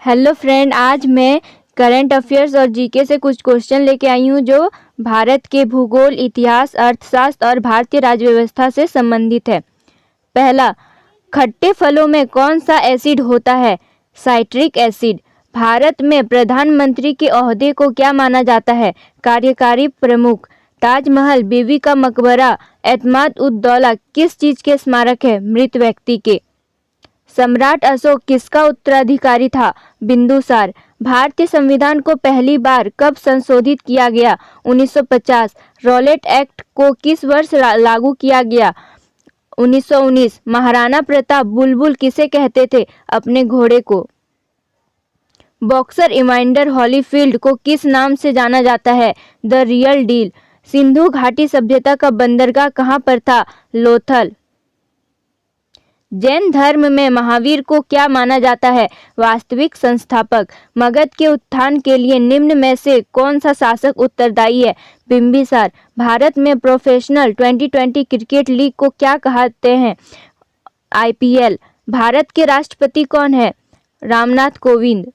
Hello friend, आज मैं current affairs और जीके से कुछ क्वेश्चन लेके आई हूँ जो भारत के भूगोल, इतिहास, अर्थशास्त्र और भारतीय राज्य व्यवस्था से संबंधित है। पहला, खट्टे फलों में कौन सा एसिड होता है? Citric acid. भारत में प्रधानमंत्री के ओहदे को क्या माना जाता है? कार्यकारी प्रमुख। ताजमहल, बीबी का मकबरा, एतमाद उद दौला किस चीज के स्मारक है? मृत व्यक्ति के। सम्राट अशोक किसका उत्तराधिकारी था? बिंदुसार। भारतीय संविधान को पहली बार कब संशोधित किया गया? 1950। रॉलेट एक्ट को किस वर्ष लागू किया गया? 1919। महाराणा प्रताप बुलबुल किसे कहते थे? अपने घोड़े को। बॉक्सर इवांडर हॉलीफील्ड को किस नाम से जाना जाता है? The real deal. सिंधु घाटी सभ्यता का बंदरगाह कहाँ पर था? लोथल। जैन धर्म में महावीर को क्या माना जाता है? वास्तविक संस्थापक। मगध के उत्थान के लिए निम्न में से कौन सा शासक उत्तरदायी है? बिंबिसार। भारत में प्रोफेशनल 2020 क्रिकेट लीग को क्या कहते हैं? आईपीएल। भारत के राष्ट्रपति कौन है? रामनाथ कोविंद।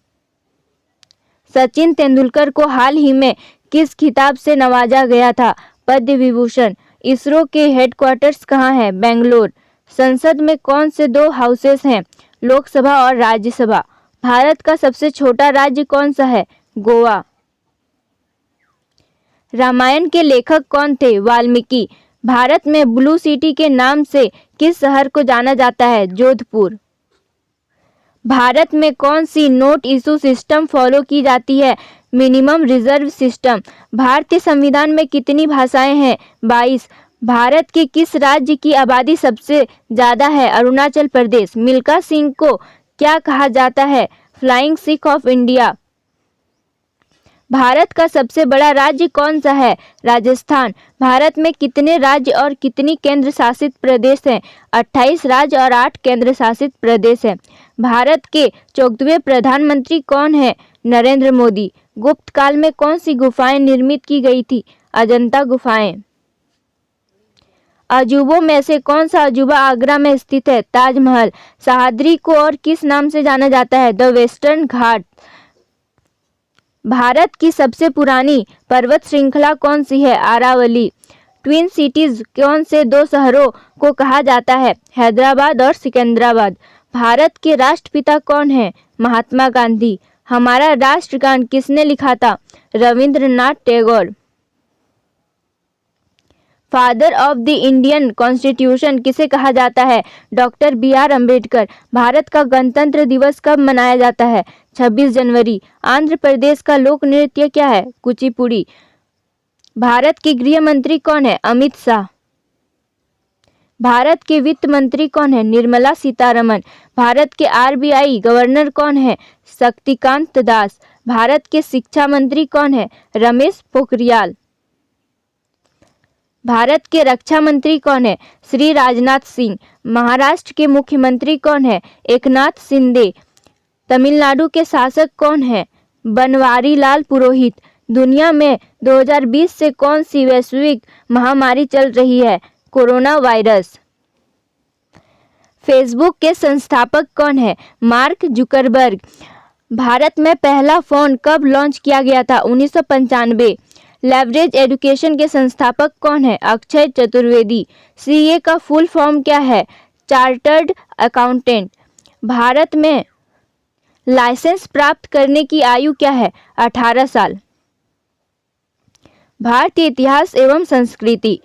सचिन तेंदुलकर को हाल ही में किस खिताब से नवाजा गया था? पद्म विभूषण। इसरो के हेडक्वार्टर्स कहाँ है? बेंगलोर। संसद में कौन से दो हाउसेस हैं? लोकसभा और राज्यसभा। भारत का सबसे छोटा राज्य कौन सा है? गोवा। रामायण के लेखक कौन थे? वाल्मीकि। भारत में ब्लू सिटी के नाम से किस शहर को जाना जाता है? जोधपुर। भारत में कौन सी नोट इशू सिस्टम फॉलो की जाती है? Minimum reserve system. भारतीय संविधान में कितनी भाषाएं हैं? 22। भारत के किस राज्य की आबादी सबसे ज़्यादा है? अरुणाचल प्रदेश। मिल्खा सिंह को क्या कहा जाता है? Flying Sikh of India. Bharat का सबसे बड़ा राज्य कौन सा है? राजस्थान। भारत में कितने राज्य और कितनी केंद्र शासित प्रदेश हैं? 28 राज्य और 8 केंद्र शासित प्रदेश हैं। भारत के 14वें प्रधानमंत्री कौन हैं? नरेंद्र मोदी। गुप्त काल में कौन सी गुफाएं निर्मित की गई थी? अजंता गुफाएं। अजूबों में से कौन सा अजूबा आगरा में स्थित है? ताजमहल। सह्याद्री को और किस नाम से जाना जाता है? द वेस्टर्न घाट। भारत की सबसे पुरानी पर्वत श्रृंखला कौन सी है? अरावली। ट्विन सिटीज कौन से दो शहरों को कहा जाता है? हैदराबाद और सिकंदराबाद। भारत के राष्ट्रपिता कौन है? महात्मा गांधी। हमारा राष्ट्रगान किसने लिखा था? Rabindranath Tagore. Father of the Indian constitution किसे कहा जाता है? Doctor B R. अम्बेडकर। भारत का गणतंत्र दिवस कब मनाया जाता है? 26 जनवरी। आंध्र प्रदेश का लोक नृत्य क्या है? कुचिपुड़ी। भारत के गृह मंत्री कौन है? अमित शाह। भारत के वित्त मंत्री कौन है? निर्मला सीतारमण। भारत के आरबीआई गवर्नर कौन है? शक्तिकांत दास। भारत के शिक्षा मंत्री कौन है? रमेश पोखरियाल। भारत के रक्षा मंत्री कौन है? श्री राजनाथ सिंह। महाराष्ट्र के मुख्यमंत्री कौन है? एकनाथ शिंदे। तमिलनाडु के शासक कौन है? बनवारीलाल पुरोहित। दुनिया में 2020 से कौन सी वैश्विक महामारी चल रही है? Corona virus. फेसबुक के संस्थापक कौन है? Mark Zuckerberg. भारत में पहला फोन कब लॉन्च किया गया था? 1995। लेवरेज एजुकेशन के संस्थापक कौन है? अक्षय चतुर्वेदी। सीए का फुल फॉर्म क्या है? Chartered accountant. भारत में लाइसेंस प्राप्त करने की आयु क्या है? 18 साल। भारतीय इतिहास एवं संस्कृति।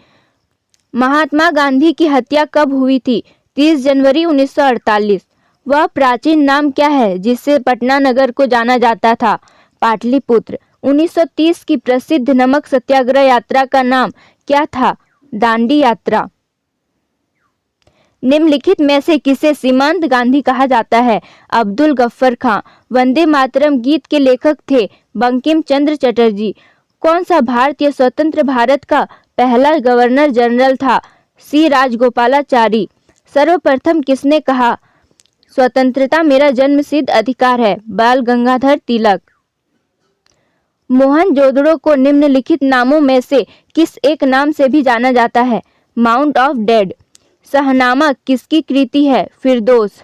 महात्मा गांधी की हत्या कब हुई थी? 30 जनवरी 1948। वह प्राचीन नाम क्या है जिससे पटना नगर को जाना जाता था? पाटलिपुत्र। 1930 की प्रसिद्ध नमक सत्याग्रह यात्रा का नाम क्या था? दांडी यात्रा। निम्नलिखित में से किसे सीमांत गांधी कहा जाता है? अब्दुल गफ्फर खां। वंदे मातरम गीत के लेखक थे? बंकिम चंद्र चटर्जी। कौन सा भारतीय स्वतंत्र भारत का पहला गवर्नर जनरल था? सी राजगोपालाचारी। सर्वप्रथम किसने कहा स्वतंत्रता मेरा जन्मसिद्ध अधिकार है? बाल गंगाधर तिलक। मोहनजोदड़ो को निम्नलिखित नामों में से किस एक नाम से भी जाना जाता है? Mount of dead. शाहनामा किसकी कृति है? फिरदौस।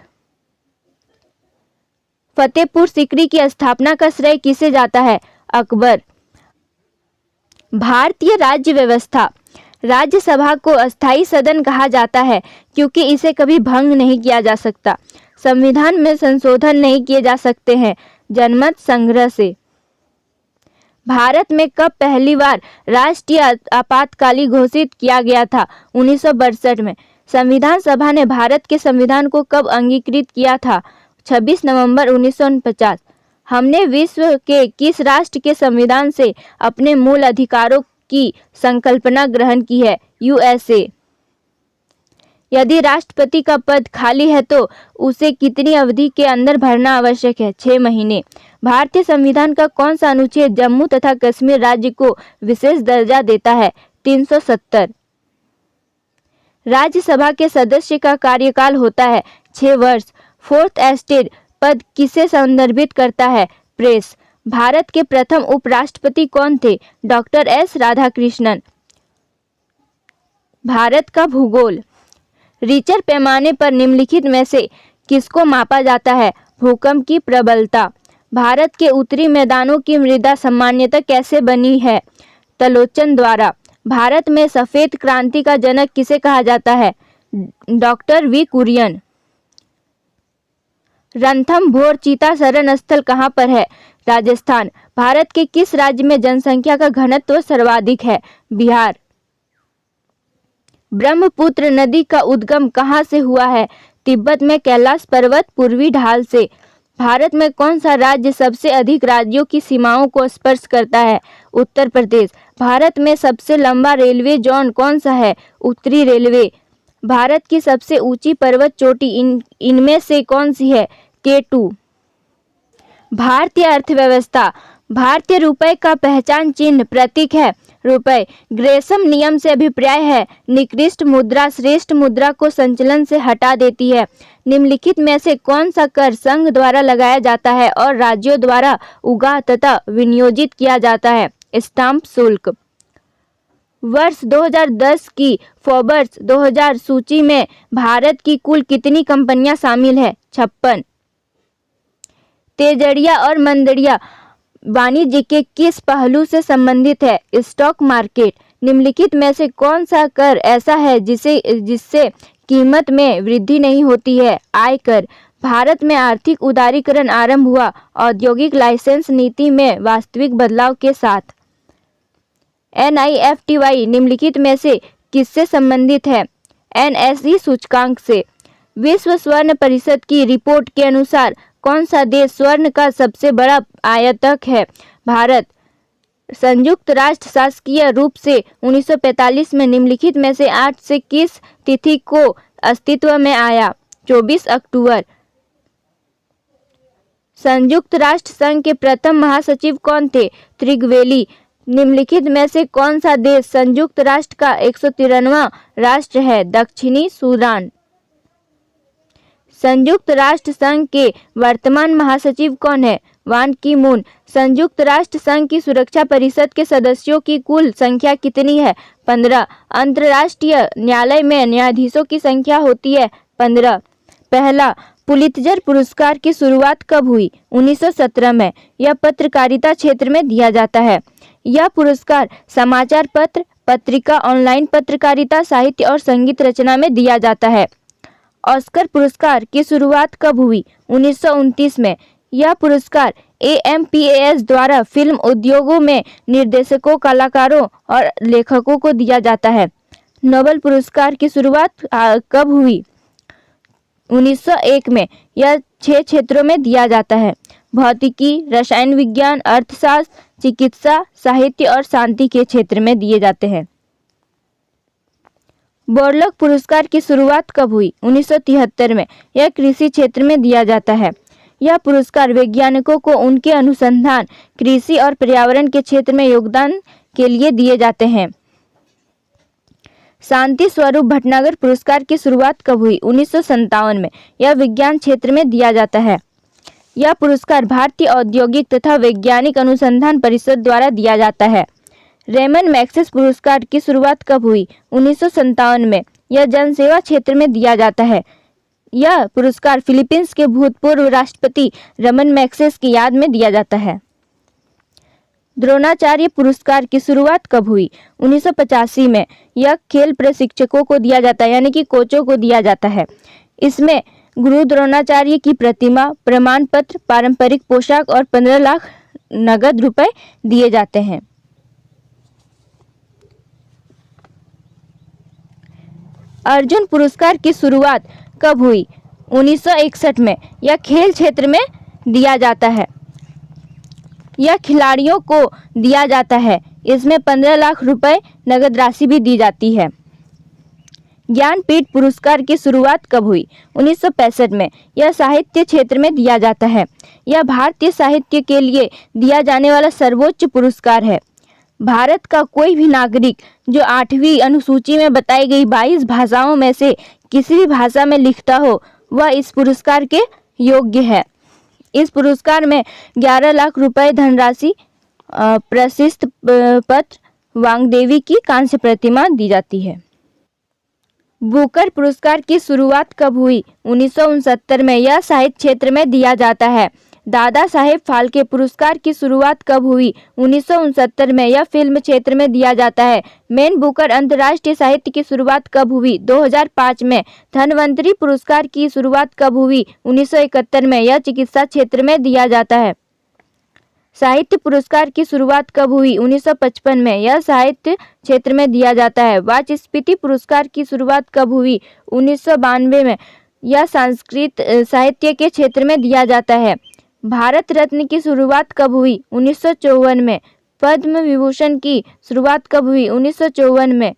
फतेहपुर सीकरी की स्थापना का श्रेय किसे जाता है? अकबर। भारतीय राज्य व्यवस्था। राज्यसभा को अस्थायी सदन कहा जाता है क्योंकि इसे कभी भंग नहीं किया जा सकता। संविधान में संशोधन नहीं किए जा सकते हैं जनमत संग्रह से। भारत में कब पहली बार राष्ट्रीय आपातकाल घोषित किया गया था? 1962 में। संविधान सभा ने भारत के संविधान को कब अंगीकृत किया था? 26 नवंबर 1949। हमने विश्व के किस राष्ट्र के संविधान से अपने मूल अधिकारों की संकल्पना ग्रहण की है? USA। यदि राष्ट्रपति का पद खाली है तो उसे कितनी अवधि के अंदर भरना आवश्यक है? 6 महीने। भारतीय संविधान का कौन सा अनुच्छेद जम्मू तथा कश्मीर राज्य को विशेष दर्जा देता है? 370। राज्यसभा के सदस्य का कार्यकाल होता है 6 वर्ष। फोर्थ एस्टेट पद किसे संदर्भित करता है? प्रेस। भारत के प्रथम उपराष्ट्रपति कौन थे? Doctor S Radhakrishnan. भारत का भूगोल। रिचर पैमाने पर निम्नलिखित में से किसको मापा जाता है? भूकंप की प्रबलता। भारत के उत्तरी मैदानों की मृदा सामान्यतः कैसे बनी है? तलोचन द्वारा। भारत में सफेद क्रांति का जनक किसे कहा जाता है? Doctor V Kurien. रणथंभौर चीता शरण स्थल कहाँ पर है? राजस्थान। भारत के किस राज्य में जनसंख्या का घनत्व सर्वाधिक है? बिहार। ब्रह्मपुत्र नदी का उद्गम कहाँ से हुआ है? तिब्बत में कैलाश पर्वत पूर्वी ढाल से। भारत में कौन सा राज्य सबसे अधिक राज्यों की सीमाओं को स्पर्श करता है? उत्तर प्रदेश। भारत में सबसे लंबा रेलवे जोन कौन सा है? उत्तरी रेलवे। भारत की सबसे ऊंची पर्वत चोटी इनमें से कौन सी है? K2। भारतीय अर्थव्यवस्था। भारतीय रुपए का पहचान चिन्ह प्रतीक है रुपए। ग्रेसम नियम से अभिप्राय है निकृष्ट मुद्रा श्रेष्ठ मुद्रा को संचलन से हटा देती है। निम्नलिखित में से कौन सा कर संघ द्वारा लगाया जाता है और राज्यों द्वारा उगाह तथा विनियोजित किया जाता है? स्टाम्प शुल्क। वर्ष 2010 की फोर्ब्स 2000 सूची में भारत की कुल कितनी कंपनियां शामिल है? 56। तेजड़िया और मंदड़िया वाणिज्य के किस पहलू से संबंधित है? Stock market. निम्नलिखित में से कौन सा कर ऐसा है जिससे कीमत में वृद्धि नहीं होती है? आयकर। भारत में आर्थिक उदारीकरण आरंभ हुआ औद्योगिक लाइसेंस नीति में वास्तविक बदलाव के साथ। NIFTY निम्नलिखित में से किससे संबंधित है? NSE सूचकांक से। विश्व स्वर्ण परिषद की रिपोर्ट के अनुसार कौन सा देश स्वर्ण का सबसे बड़ा आयातक है? भारत। संयुक्त राष्ट्र शासकीय रूप से 1945 में निम्नलिखित में से 8 से किस तिथि को अस्तित्व में आया? 24 अक्टूबर। संयुक्त राष्ट्र संघ के प्रथम महासचिव कौन थे? त्रिगवेली। निम्नलिखित में से कौन सा देश संयुक्त राष्ट्र का 113वां राष्ट्र है? दक्षिणी सूडान। संयुक्त राष्ट्र संघ के वर्तमान महासचिव कौन है? वान की मून। संयुक्त राष्ट्र संघ की सुरक्षा परिषद के सदस्यों की कुल संख्या कितनी है? 15। अंतर्राष्ट्रीय न्यायालय में न्यायाधीशों की संख्या होती है 15। पहला पुलित्जर पुरस्कार की शुरुआत कब हुई? 1917 में। यह पत्रकारिता क्षेत्र में दिया जाता है। यह पुरस्कार समाचार पत्र, पत्रिका, ऑनलाइन पत्रकारिता, साहित्य और संगीत रचना में दिया जाता है। ऑस्कर पुरस्कार की शुरुआत कब हुई? 1929 में। यह पुरस्कार AMPAS द्वारा फिल्म उद्योगों में निर्देशकों, कलाकारों और लेखकों को दिया जाता है। नोबेल पुरस्कार की शुरुआत कब हुई? 1901 में। यह 6 क्षेत्रों में दिया जाता है: भौतिकी, रसायन विज्ञान, अर्थशास्त्र, चिकित्सा, साहित्य और शांति के क्षेत्र में दिए जाते हैं। बोरलॉग पुरस्कार की शुरुआत कब हुई? 1973 में। यह कृषि क्षेत्र में दिया जाता है। यह पुरस्कार वैज्ञानिकों को उनके अनुसंधान, कृषि और पर्यावरण के क्षेत्र में योगदान के लिए दिए जाते हैं। शांति स्वरूप भटनागर पुरस्कार की शुरुआत कब हुई? 1957 में। यह विज्ञान क्षेत्र में दिया जाता है। यह पुरस्कार भारतीय औद्योगिक तथा वैज्ञानिक अनुसंधान परिषद द्वारा दिया जाता है। रेमन मैग्सेसे पुरस्कार की शुरुआत कब हुई? 1957 में। यह जनसेवा क्षेत्र में दिया जाता है। यह पुरस्कार फिलीपींस के भूतपूर्व राष्ट्रपति रमन मैग्सेसे की याद में दिया जाता है। द्रोणाचार्य पुरस्कार की शुरुआत कब हुई? 1985 में। यह खेल प्रशिक्षकों को दिया जाता है, यानी कि कोचों को दिया जाता है। इसमें गुरु द्रोणाचार्य की प्रतिमा, प्रमाण पत्र, पारंपरिक पोशाक और 15 लाख नगद रुपए दिए जाते हैं। अर्जुन पुरस्कार की शुरुआत कब हुई? 1961 में। यह खेल क्षेत्र में दिया जाता है। यह खिलाड़ियों को दिया जाता है। इसमें 15 लाख रुपए नगद राशि भी दी जाती है। ज्ञानपीठ पुरस्कार की शुरुआत कब हुई? 1965 में। यह साहित्य क्षेत्र में दिया जाता है। यह भारतीय साहित्य के लिए दिया जाने वाला सर्वोच्च पुरस्कार है। भारत का कोई भी नागरिक जो 8वीं अनुसूची में बताई गई 22 भाषाओं में से किसी भी भाषा में लिखता हो, वह इस पुरस्कार के योग्य है। इस पुरस्कार में 11 लाख रुपए धनराशि, प्रशस्ति पत्र, वाग्देवी की कांस्य प्रतिमा दी जाती है। बुकर पुरस्कार की शुरुआत कब हुई? 1969 में। यह साहित्य क्षेत्र में दिया जाता है। दादा साहेब फाल्के पुरस्कार की शुरुआत कब हुई? 1969 में। यह फिल्म क्षेत्र में दिया जाता है। मैन बुकर अंतर्राष्ट्रीय साहित्य की शुरुआत कब हुई? 2005 में। धन्वंतरी पुरस्कार की शुरुआत कब हुई? 1971 में। यह चिकित्सा क्षेत्र में दिया जाता है। साहित्य पुरस्कार की शुरुआत कब हुई? 1955 में। यह साहित्य क्षेत्र में दिया जाता है। वाचस्पति पुरस्कार की शुरुआत कब हुई? 1992 में। यह संस्कृत साहित्य के क्षेत्र में दिया जाता है। भारत रत्न की शुरुआत कब हुई? 1954 में। पद्म विभूषण की शुरुआत कब हुई? 1954 में।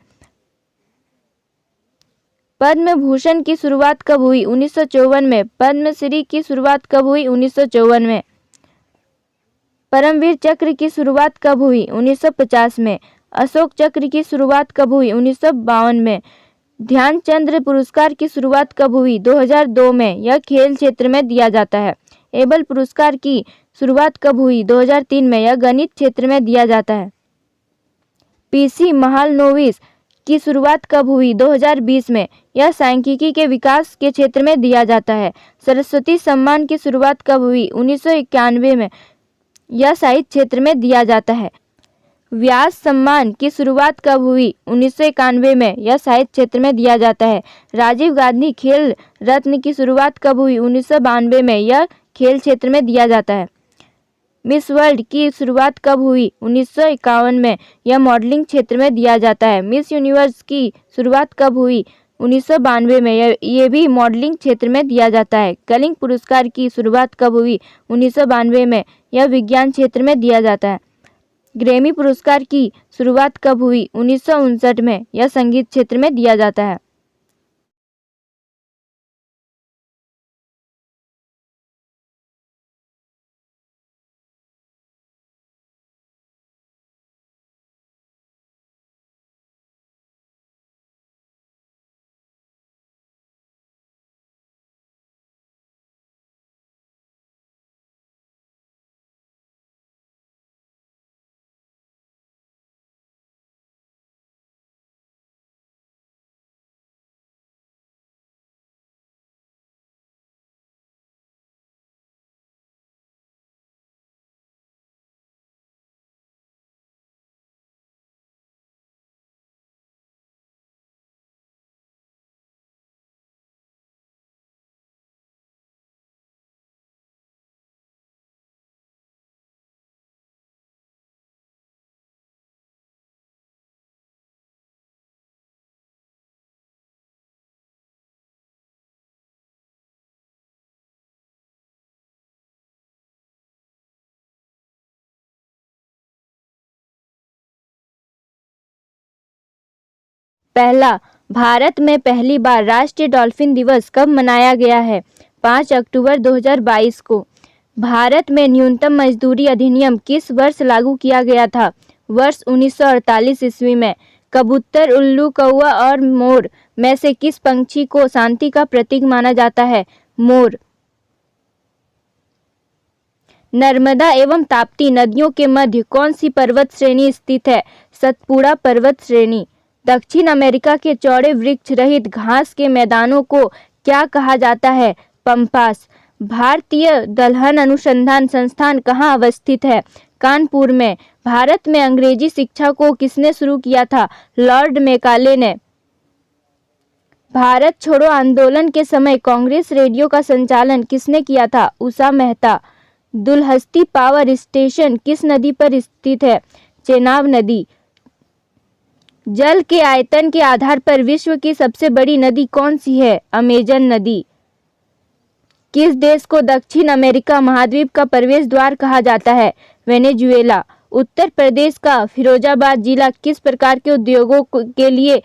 पद्म भूषण की शुरुआत कब हुई? 1954 में। पद्मश्री की शुरुआत कब हुई? 1954 में। परमवीर चक्र की शुरुआत कब हुई? 1950 में। अशोक चक्र की शुरुआत कब हुई? 1952 में। ध्यानचंद पुरस्कार की शुरुआत कब हुई? 2002 में। यह खेल क्षेत्र में दिया जाता है। एबल पुरस्कार की शुरुआत कब हुई? 2003 में। यह गणित क्षेत्र में दिया जाता है। पीसी महालनोबिस की शुरुआत कब हुई? 2020 में। यह सांख्यिकी के विकास के क्षेत्र में दिया जाता है। सरस्वती सम्मान की शुरुआत कब हुई? 1991 में। यह साहित्य क्षेत्र में दिया जाता है। व्यास सम्मान की शुरुआत कब हुई? 1991 में। यह साहित्य क्षेत्र में दिया जाता है। राजीव गांधी खेल रत्न की शुरुआत कब हुई? 1992 में। यह खेल क्षेत्र में दिया जाता है। मिस वर्ल्ड की शुरुआत कब हुई? 1951 में। यह मॉडलिंग क्षेत्र में दिया जाता है। मिस यूनिवर्स की शुरुआत कब हुई? 1992 में। ये भी मॉडलिंग क्षेत्र में दिया जाता है। कलिंग पुरस्कार की शुरुआत कब हुई? 1992 में। यह विज्ञान क्षेत्र में दिया जाता है। ग्रैमी पुरस्कार की शुरुआत कब हुई? 1959 में। यह संगीत क्षेत्र में दिया जाता है। पहला, भारत में पहली बार राष्ट्रीय डॉल्फिन दिवस कब मनाया गया है? 5 अक्टूबर 2022 को। भारत में न्यूनतम मजदूरी अधिनियम किस वर्ष लागू किया गया था? वर्ष 1948 ईस्वी में। कबूतर, उल्लू, कौवा और मोर में से किस पंछी को शांति का प्रतीक माना जाता है? मोर। नर्मदा एवं ताप्ती नदियों के मध्य कौन सी पर्वत श्रेणी स्थित है? सतपुड़ा पर्वत श्रेणी। दक्षिण अमेरिका के चौड़े वृक्ष रहित घास के मैदानों को क्या कहा जाता है? पंपास। भारतीय दलहन अनुसंधान संस्थान कहाँ अवस्थित है? कानपुर में। भारत में अंग्रेजी शिक्षा को किसने शुरू किया था? लॉर्ड मैकाले ने। भारत छोड़ो आंदोलन के समय कांग्रेस रेडियो का संचालन किसने किया था? उषा मेहता। दुलहस्ती पावर स्टेशन किस नदी पर स्थित है? चेनाब नदी। जल के आयतन के आधार पर विश्व की सबसे बड़ी नदी कौन सी है? अमेजन नदी। किस देश को दक्षिण अमेरिका महाद्वीप का प्रवेश द्वार कहा जाता है? वेनेजुएला। उत्तर प्रदेश का फिरोजाबाद जिला किस प्रकार के उद्योगों के लिए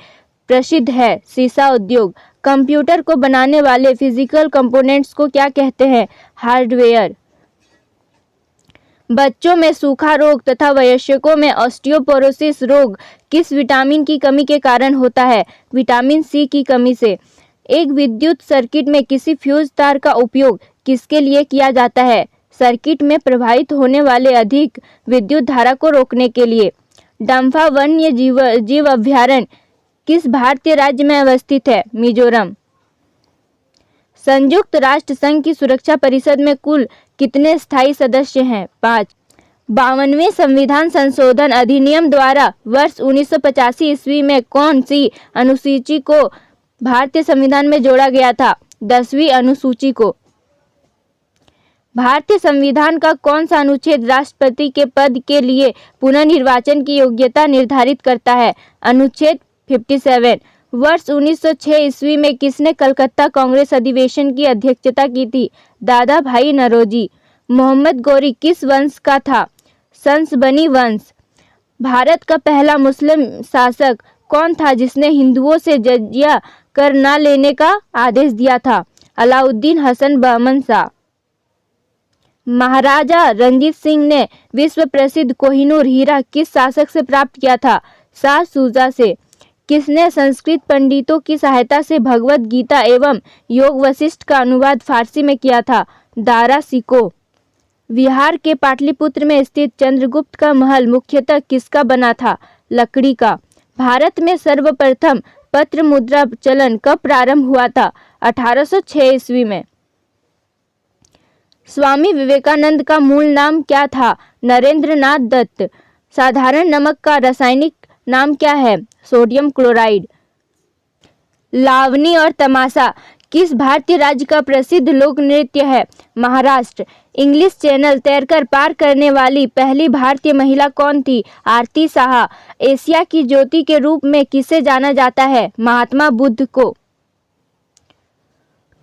प्रसिद्ध है? सीसा उद्योग। कंप्यूटर को बनाने वाले फिजिकल कंपोनेंट्स को क्या कहते हैं? हार्डवेयर। बच्चों में सूखा रोग तथा वयस्कों में ऑस्टियोपोरोसिस रोग किस विटामिन की कमी के कारण होता है? विटामिन सी की कमी से। एक विद्युत सर्किट में किसी फ्यूज तार का उपयोग किसके लिए किया जाता है? सर्किट में प्रवाहित होने वाले अधिक विद्युत धारा को रोकने के लिए। डम्फा वन्य जीव अभयारण्य किस भारतीय राज्य में अवस्थित है? मिजोरम। संयुक्त राष्ट्र संघ की सुरक्षा परिषद में कुल कितने स्थायी सदस्य हैं? 5। 52वें संविधान संशोधन अधिनियम द्वारा वर्ष 1985 ईस्वी में कौन सी अनुसूची को भारतीय संविधान में जोड़ा गया था? 10वीं अनुसूची को। भारतीय संविधान का कौन सा अनुच्छेद राष्ट्रपति के पद के लिए पुनर्निर्वाचन की योग्यता निर्धारित करता है? अनुच्छेद 57। वर्ष 1906 ईस्वी में किसने कलकत्ता कांग्रेस अधिवेशन की अध्यक्षता की थी? दादा भाई नौरोजी। मोहम्मद गौरी किस वंश का था? सनसबनी वंश। भारत का पहला मुस्लिम शासक कौन था जिसने हिंदुओं से जजिया कर न लेने का आदेश दिया था? अलाउद्दीन हसन बहमन शाह। महाराजा रंजीत सिंह ने विश्व प्रसिद्ध कोहिनूर हीरा किस शासक से प्राप्त किया था? शाह शुजा से। किसने संस्कृत पंडितों की सहायता से भगवत गीता एवं योग वशिष्ठ का अनुवाद फारसी में किया था? दारा सिको। बिहार के पाटलिपुत्र में स्थित चंद्रगुप्त का महल मुख्यतः किसका बना था? लकड़ी का। भारत में सर्वप्रथम पत्र मुद्रा चलन कब प्रारंभ हुआ था? 1806 ईस्वी में। स्वामी विवेकानंद का मूल नाम क्या था? नरेंद्र नाथ दत्त। साधारण नमक का रासायनिक नाम क्या है? Sodium chloride. लावनी और तमाशा किस भारतीय राज्य का प्रसिद्ध लोक नृत्य है? महाराष्ट्र। इंग्लिश चैनल तैरकर पार करने वाली पहली भारतीय महिला कौन थी? आरती साहा। एशिया की ज्योति के रूप में किसे जाना जाता है? महात्मा बुद्ध को।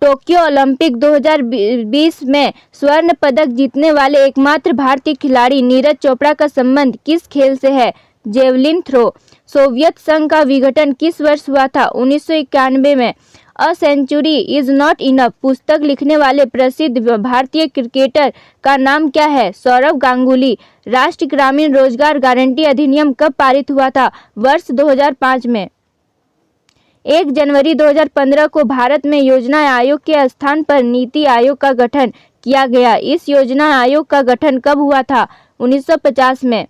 टोक्यो ओलंपिक 2020 में स्वर्ण पदक जीतने वाले एकमात्र भारतीय खिलाड़ी नीरज चोपड़ा का संबंध किस खेल से है? Javelin throw. सोवियत संघ का विघटन किस वर्ष हुआ था? 1991 में। A century is not enough पुस्तक लिखने वाले प्रसिद्ध भारतीय क्रिकेटर का नाम क्या है? सौरव गांगुली। राष्ट्रीय ग्रामीण रोजगार गारंटी अधिनियम कब पारित हुआ था? वर्ष 2005 में। 1 जनवरी 2015 को भारत में योजना आयोग के स्थान पर नीति आयोग का गठन किया गया। इस योजना आयोग का गठन कब हुआ था? 1950 में।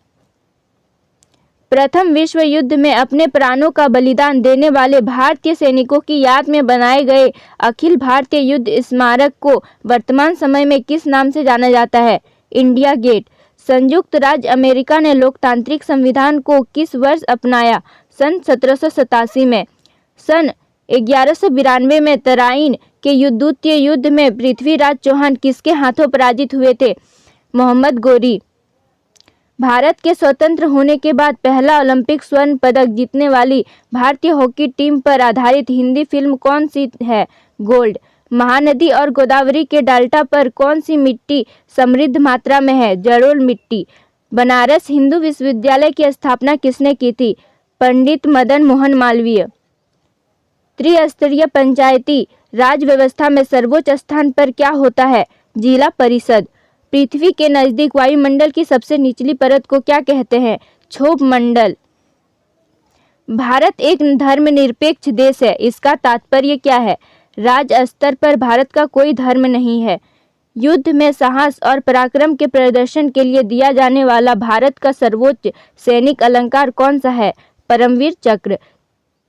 प्रथम विश्व युद्ध में अपने प्राणों का बलिदान देने वाले भारतीय सैनिकों की याद में बनाए गए अखिल भारतीय युद्ध स्मारक को वर्तमान समय में किस नाम से जाना जाता है? India Gate. संयुक्त राज्य अमेरिका ने लोकतांत्रिक संविधान को किस वर्ष अपनाया? सन 1787 में। सन 1192 में तराइन के द्वितीय युद्ध में पृथ्वीराज चौहान किसके हाथों पराजित हुए थे? मोहम्मद गौरी। भारत के स्वतंत्र होने के बाद पहला ओलंपिक स्वर्ण पदक जीतने वाली भारतीय हॉकी टीम पर आधारित हिंदी फिल्म कौन सी है? गोल्ड। महानदी और गोदावरी के डेल्टा पर कौन सी मिट्टी समृद्ध मात्रा में है? जलोढ़ मिट्टी। बनारस हिंदू विश्वविद्यालय की स्थापना किसने की थी? पंडित मदन मोहन मालवीय। त्रिस्तरीय पंचायती राज व्यवस्था में सर्वोच्च स्थान पर क्या होता है? जिला परिषद। पृथ्वी के नजदीक वायुमंडल की सबसे निचली परत को क्या कहते हैं? क्षोभ मंडल। भारत एक धर्मनिरपेक्ष देश है, इसका तात्पर्य क्या है? राज्य स्तर पर भारत का कोई धर्म नहीं है। युद्ध में साहस और पराक्रम के प्रदर्शन के लिए दिया जाने वाला भारत का सर्वोच्च सैनिक अलंकार कौन सा है? परमवीर चक्र।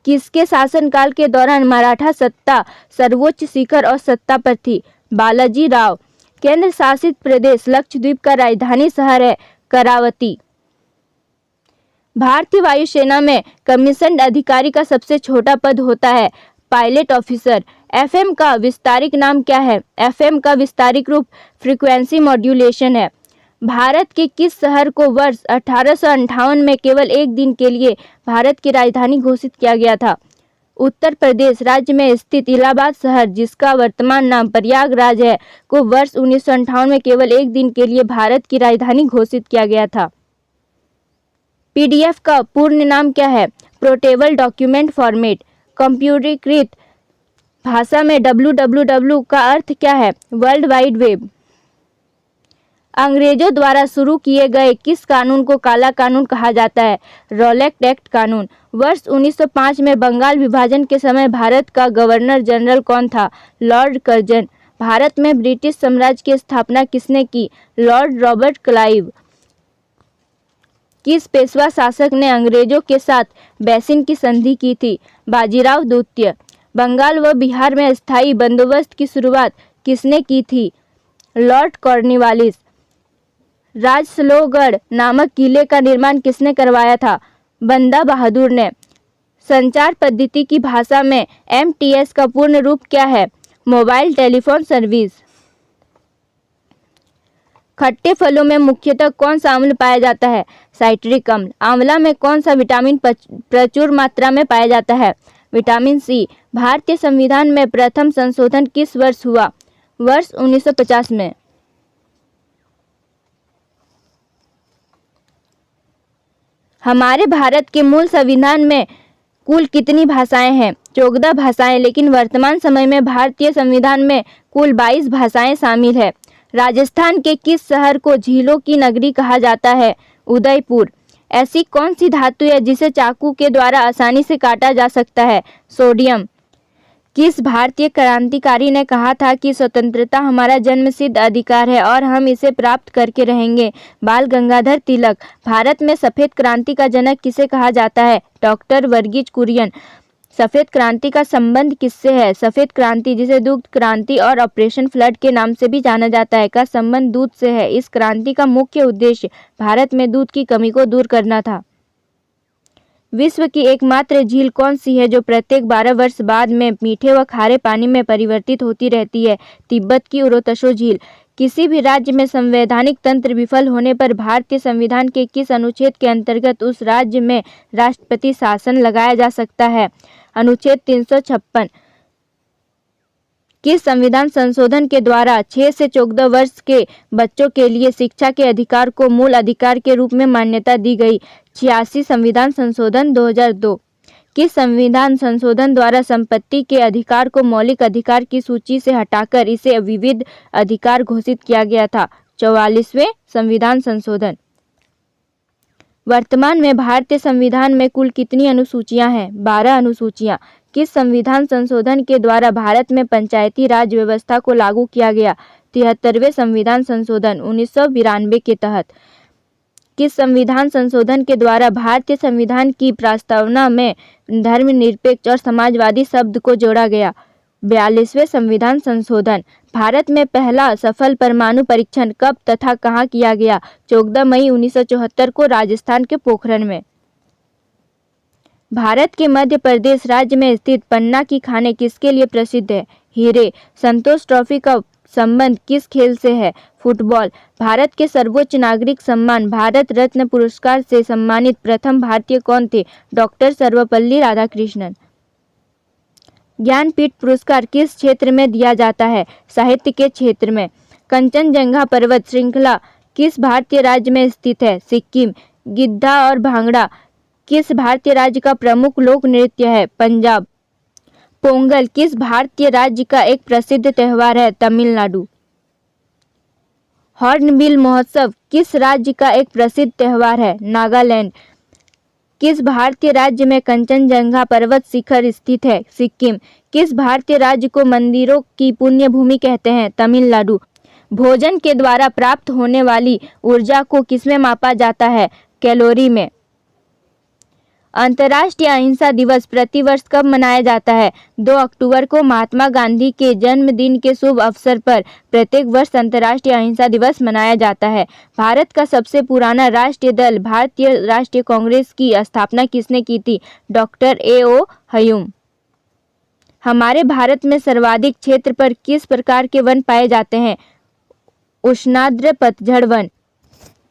किसके शासनकाल के दौरान मराठा सत्ता सर्वोच्च शिखर और सत्ता पर थी? बालाजी राव। केंद्र शासित प्रदेश लक्षद्वीप का राजधानी शहर है करावती। भारतीय वायुसेना में कमीशन्ड अधिकारी का सबसे छोटा पद होता है पायलट ऑफिसर। एफएम का विस्तारित नाम क्या है? एफएम का विस्तारित रूप फ्रीक्वेंसी मॉड्यूलेशन है। भारत के किस शहर को वर्ष 1858 में केवल एक दिन के लिए भारत की राजधानी घोषित किया गया था? उत्तर प्रदेश राज्य में स्थित इलाहाबाद शहर, जिसका वर्तमान नाम प्रयागराज है, को वर्ष 1958 में केवल एक दिन के लिए भारत की राजधानी घोषित किया गया था। पीडीएफ का पूर्ण नाम क्या है? Portable document format. कंप्यूटरीकृत भाषा में www का अर्थ क्या है? World wide web. अंग्रेजों द्वारा शुरू किए गए किस कानून को काला कानून कहा जाता है? रॉलेट एक्ट कानून। वर्ष 1905 में बंगाल विभाजन के समय भारत का गवर्नर जनरल कौन था? Lord Curzon. भारत में ब्रिटिश साम्राज्य की स्थापना किसने की? Lord Robert Clive. किस पेशवा शासक ने अंग्रेजों के साथ बैसिन की संधि की थी? बाजीराव द्वितीय। बंगाल व बिहार में स्थायी बंदोबस्त की शुरुआत किसने की थी? Lord Cornwallis. राजसलोगढ़ नामक किले का निर्माण किसने करवाया था? बंदा बहादुर ने। संचार पद्धति की भाषा में एमटीएस का पूर्ण रूप क्या है? Mobile telephone service. खट्टे फलों में मुख्यतः कौन सा अम्ल पाया जाता है? साइट्रिक अम्ल। आंवला में कौन सा विटामिन प्रचुर मात्रा में पाया जाता है? Vitamin C. भारतीय संविधान में प्रथम संशोधन किस वर्ष हुआ? वर्ष 1950 में। हमारे भारत के मूल संविधान में कुल कितनी भाषाएं हैं? 14 भाषाएं, लेकिन वर्तमान समय में भारतीय संविधान में कुल 22 भाषाएं शामिल है। राजस्थान के किस शहर को झीलों की नगरी कहा जाता है? उदयपुर। ऐसी कौन सी धातु है जिसे चाकू के द्वारा आसानी से काटा जा सकता है? सोडियम। किस भारतीय क्रांतिकारी ने कहा था कि स्वतंत्रता हमारा जन्मसिद्ध अधिकार है और हम इसे प्राप्त करके रहेंगे? बाल गंगाधर तिलक। भारत में सफेद क्रांति का जनक किसे कहा जाता है? डॉक्टर वर्गीज कुरियन। सफेद क्रांति का संबंध किससे है? सफेद क्रांति, जिसे दुग्ध क्रांति और ऑपरेशन फ्लड के नाम से भी जाना जाता है, का संबंध दूध से है। इस क्रांति का मुख्य उद्देश्य भारत में दूध की कमी को दूर करना था। विश्व की एकमात्र झील कौन सी है जो प्रत्येक 12 वर्ष बाद में मीठे व खारे पानी में परिवर्तित होती रहती है? तिब्बत की उरोतशो झील। किसी भी राज्य में संवैधानिक तंत्र विफल होने पर भारतीय संविधान के किस अनुच्छेद के अंतर्गत उस राज्य में राष्ट्रपति शासन लगाया जा सकता है? अनुच्छेद 356। किस संविधान संशोधन के द्वारा 6 से 14 वर्ष के बच्चों के लिए शिक्षा के अधिकार को मूल अधिकार के रूप में मान्यता दी गई? 86 संविधान संशोधन 2002। किस संविधान संशोधन द्वारा संपत्ति के अधिकार को मौलिक अधिकार की सूची से हटाकर इसे विविध अधिकार घोषित किया गया था? 44वें संविधान संशोधन। वर्तमान में भारतीय संविधान में कुल कितनी अनुसूचियां हैं? 12 अनुसूचियां। किस संविधान संशोधन के द्वारा भारत में पंचायती राज व्यवस्था को लागू किया गया? 73वें संविधान संशोधन 1992 के तहत। किस संविधान संशोधन के द्वारा भारतीय संविधान की प्रस्तावना में धर्मनिरपेक्ष और समाजवादी शब्द को जोड़ा गया? 42वें संविधान संशोधन। भारत में पहला सफल परमाणु परीक्षण कब तथा कहाँ किया गया? 14 मई 1974 को राजस्थान के पोखरण में। भारत के मध्य प्रदेश राज्य में स्थित पन्ना की खानें किसके लिए प्रसिद्ध है? हीरे। संतोष ट्रॉफी का संबंध किस खेल से है? फुटबॉल। भारत के सर्वोच्च नागरिक सम्मान भारत रत्न पुरस्कार से सम्मानित प्रथम भारतीय कौन थे? डॉक्टर सर्वपल्ली राधाकृष्णन। ज्ञानपीठ पुरस्कार किस क्षेत्र में दिया जाता है? साहित्य के क्षेत्र में। कंचनजंगा पर्वत श्रृंखला किस भारतीय राज्य में स्थित है? सिक्किम। गिद्धा और भांगड़ा किस भारतीय राज्य का प्रमुख लोक नृत्य है? पंजाब। पोंगल किस भारतीय राज्य का एक प्रसिद्ध त्योहार है? तमिलनाडु। हॉर्नबिल महोत्सव किस राज्य का एक प्रसिद्ध त्योहार है? नागालैंड। किस भारतीय राज्य में कंचनजंगा पर्वत शिखर स्थित है? सिक्किम। किस भारतीय राज्य को मंदिरों की पुण्य भूमि कहते हैं? तमिलनाडु। भोजन के द्वारा प्राप्त होने वाली ऊर्जा को किसमें मापा जाता है? कैलोरी में। अंतर्राष्ट्रीय अहिंसा दिवस प्रतिवर्ष कब मनाया जाता है? 2 अक्टूबर को। महात्मा गांधी के जन्मदिन के शुभ अवसर पर प्रत्येक वर्ष अंतर्राष्ट्रीय अहिंसा दिवस मनाया जाता है। भारत का सबसे पुराना राष्ट्रीय दल भारतीय राष्ट्रीय कांग्रेस की स्थापना किसने की थी? Doctor A.O. ह्यूम। हमारे भारत में सर्वाधिक क्षेत्र पर किस प्रकार के वन पाए जाते हैं? उष्णार्द्र पतझड़ वन।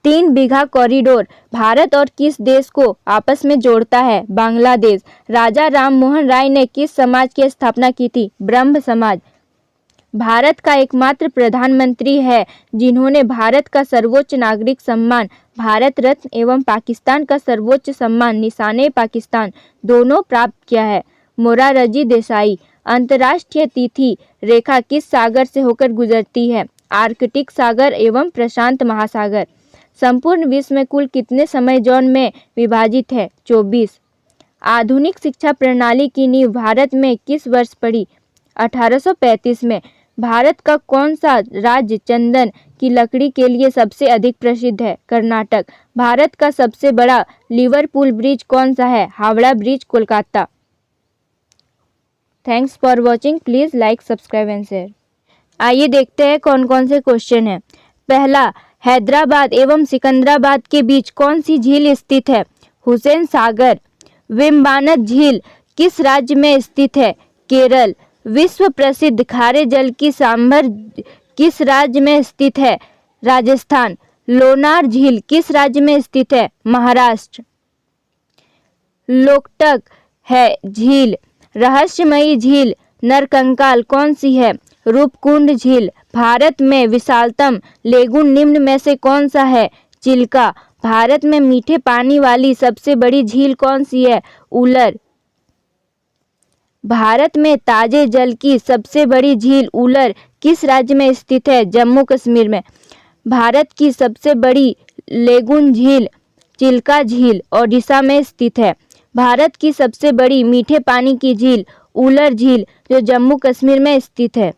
3 बीघा कॉरिडोर भारत और किस देश को आपस में जोड़ता है? बांग्लादेश। राजा राम मोहन राय ने किस समाज की स्थापना की थी? ब्रह्म समाज। भारत का एकमात्र प्रधानमंत्री है जिन्होंने भारत का सर्वोच्च नागरिक सम्मान भारत रत्न एवं पाकिस्तान का सर्वोच्च सम्मान निशाने पाकिस्तान दोनों प्राप्त किया है? मोरारजी देसाई। अंतर्राष्ट्रीय तिथि रेखा किस सागर से होकर गुजरती है? आर्कटिक सागर एवं प्रशांत महासागर। संपूर्ण विश्व में कुल कितने समय जोन में विभाजित है? 24। आधुनिक शिक्षा प्रणाली की नींव भारत में किस वर्ष पड़ी? 1835 में। भारत का कौन सा राज्य चंदन की लकड़ी के लिए सबसे अधिक प्रसिद्ध है? कर्नाटक। भारत का सबसे बड़ा लिवरपूल ब्रिज कौन सा है? Howrah bridge, Kolkata. Thanks for watching. Please like, subscribe and share. आइए देखते हैं कौन कौन से क्वेश्चन हैं। पहला, हैदराबाद एवं सिकंदराबाद के बीच कौन सी झील स्थित है? हुसैन सागर। वेम्बानाथ झील किस राज्य में स्थित है? केरल। विश्व प्रसिद्ध खारे जल की सांभर किस राज्य में स्थित है? राजस्थान। लोनार झील किस राज्य में स्थित है? महाराष्ट्र। लोकटक है झील। रहस्यमयी झील नरकंकाल कौन सी है? रूपकुंड झील। भारत में विशालतम लेगून निम्न में से कौन सा है? चिल्का। भारत में मीठे पानी वाली सबसे बड़ी झील कौन सी है? उलर। भारत में ताजे जल की सबसे बड़ी झील उलर किस राज्य में स्थित है? जम्मू कश्मीर में। भारत की सबसे बड़ी लेगून झील चिल्का झील ओडिशा में स्थित है। भारत की सबसे बड़ी मीठे पानी की झील उलर झील जो जम्मू कश्मीर में स्थित है।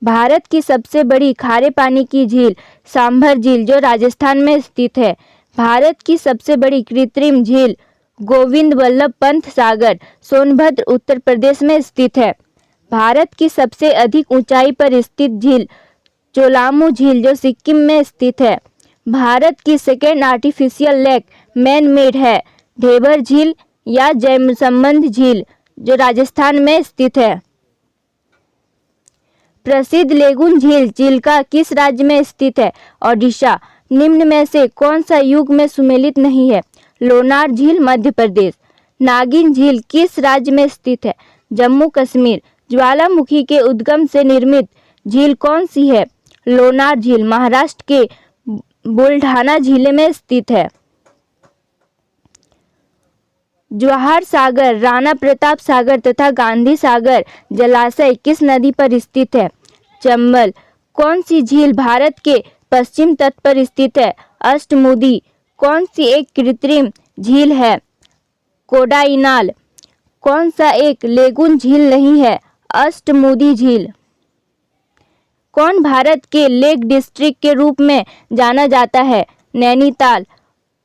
भारत की सबसे बड़ी खारे पानी की झील सांभर झील जो राजस्थान में स्थित है। भारत की सबसे बड़ी कृत्रिम झील गोविंद वल्लभ पंत सागर सोनभद्र उत्तर प्रदेश में स्थित है। भारत की सबसे अधिक ऊंचाई पर स्थित झील चोलामू झील जो सिक्किम में स्थित है। भारत की second artificial lake man made है ढेबर झील या जयसंबंध झील जो राजस्थान में स्थित है। प्रसिद्ध लेगून झील चिल्का किस राज्य में स्थित है? ओडिशा। निम्न में से कौन सा युग में सुमेलित नहीं है? लोनार झील मध्य प्रदेश। नागिन झील किस राज्य में स्थित है? जम्मू कश्मीर। ज्वालामुखी के उद्गम से निर्मित झील कौन सी है? लोनार झील महाराष्ट्र के बुलढाना जिले में स्थित है। जवाहर सागर, राणा प्रताप सागर तथा गांधी सागर जलाशय किस नदी पर स्थित है? चंबल। कौन सी झील भारत के पश्चिम तट पर स्थित है? अष्टमुदी। कौन सी एक कृत्रिम झील है? कोडाइनाल। कौन सा एक लेगून झील नहीं है? अष्टमुदी झील। कौन भारत के लेक डिस्ट्रिक्ट के रूप में जाना जाता है? नैनीताल।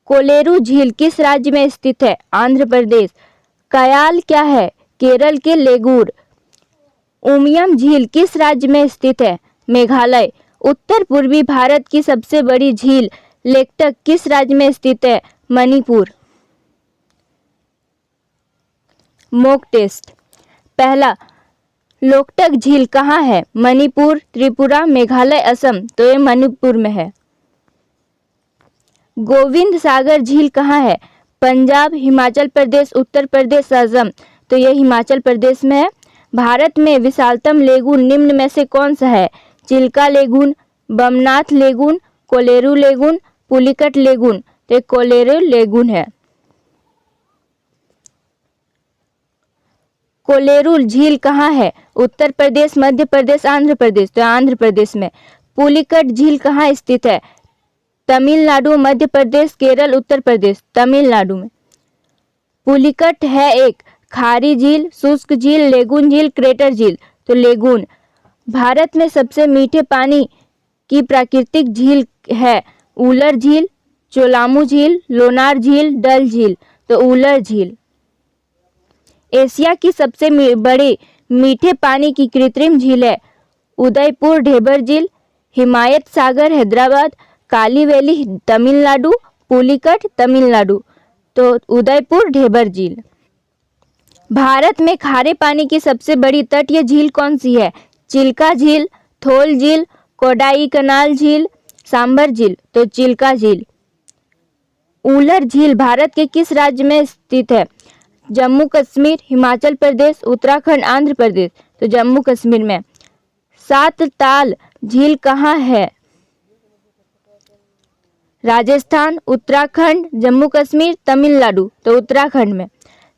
कोलेरू झील किस राज्य में स्थित है? आंध्र प्रदेश। कयाल क्या है? केरल के लेगूर। उमियम झील किस राज्य में स्थित है? मेघालय। उत्तर पूर्वी भारत की सबसे बड़ी झील लेकटक किस राज्य में स्थित है? मणिपुर। Mock test. पहला, लोकटक झील कहाँ है? मणिपुर, त्रिपुरा, मेघालय, असम। तो ये मणिपुर में है। गोविंद सागर झील कहाँ है? पंजाब, हिमाचल प्रदेश, उत्तर प्रदेश, असम। तो ये हिमाचल प्रदेश में है। भारत में विशालतम लेगून निम्न में से कौन सा है? चिल्का लेगून, बमनाथ lagoon, Kolleru lagoon, Pulicat lagoon. तो कोलेरू लेगून है। कोलेरू झील कहाँ है? उत्तर प्रदेश, मध्य प्रदेश, आंध्र प्रदेश। तो आंध्र प्रदेश में। पुलिकट झील कहाँ स्थित है? तमिलनाडु, मध्य प्रदेश, केरल, उत्तर प्रदेश। तमिलनाडु में। पुलिकट है एक खारी झील, शुष्क झील, लेगून झील, क्रेटर झील। तो लेगून। भारत में सबसे मीठे पानी की प्राकृतिक झील है उलर झील, चोलामू झील, लोनार झील, डल झील। तो उलर झील। एशिया की सबसे बड़ी मीठे पानी की कृत्रिम झील है उदयपुर ढेबर झील, हिमायत सागर हैदराबाद, काली वैली तमिलनाडु, पुलिकट तमिलनाडु। तो उदयपुर ढेबर झील। भारत में खारे पानी की सबसे बड़ी तटीय झील कौन सी है? चिल्का झील, थोल झील, कोडाईकनाल झील, सांबर झील। तो चिल्का झील। उलर झील भारत के किस राज्य में स्थित है? जम्मू कश्मीर, हिमाचल प्रदेश, उत्तराखंड, आंध्र प्रदेश। तो जम्मू कश्मीर में। सात ताल झील कहाँ है? राजस्थान, उत्तराखंड, जम्मू कश्मीर, तमिलनाडु। तो उत्तराखंड में।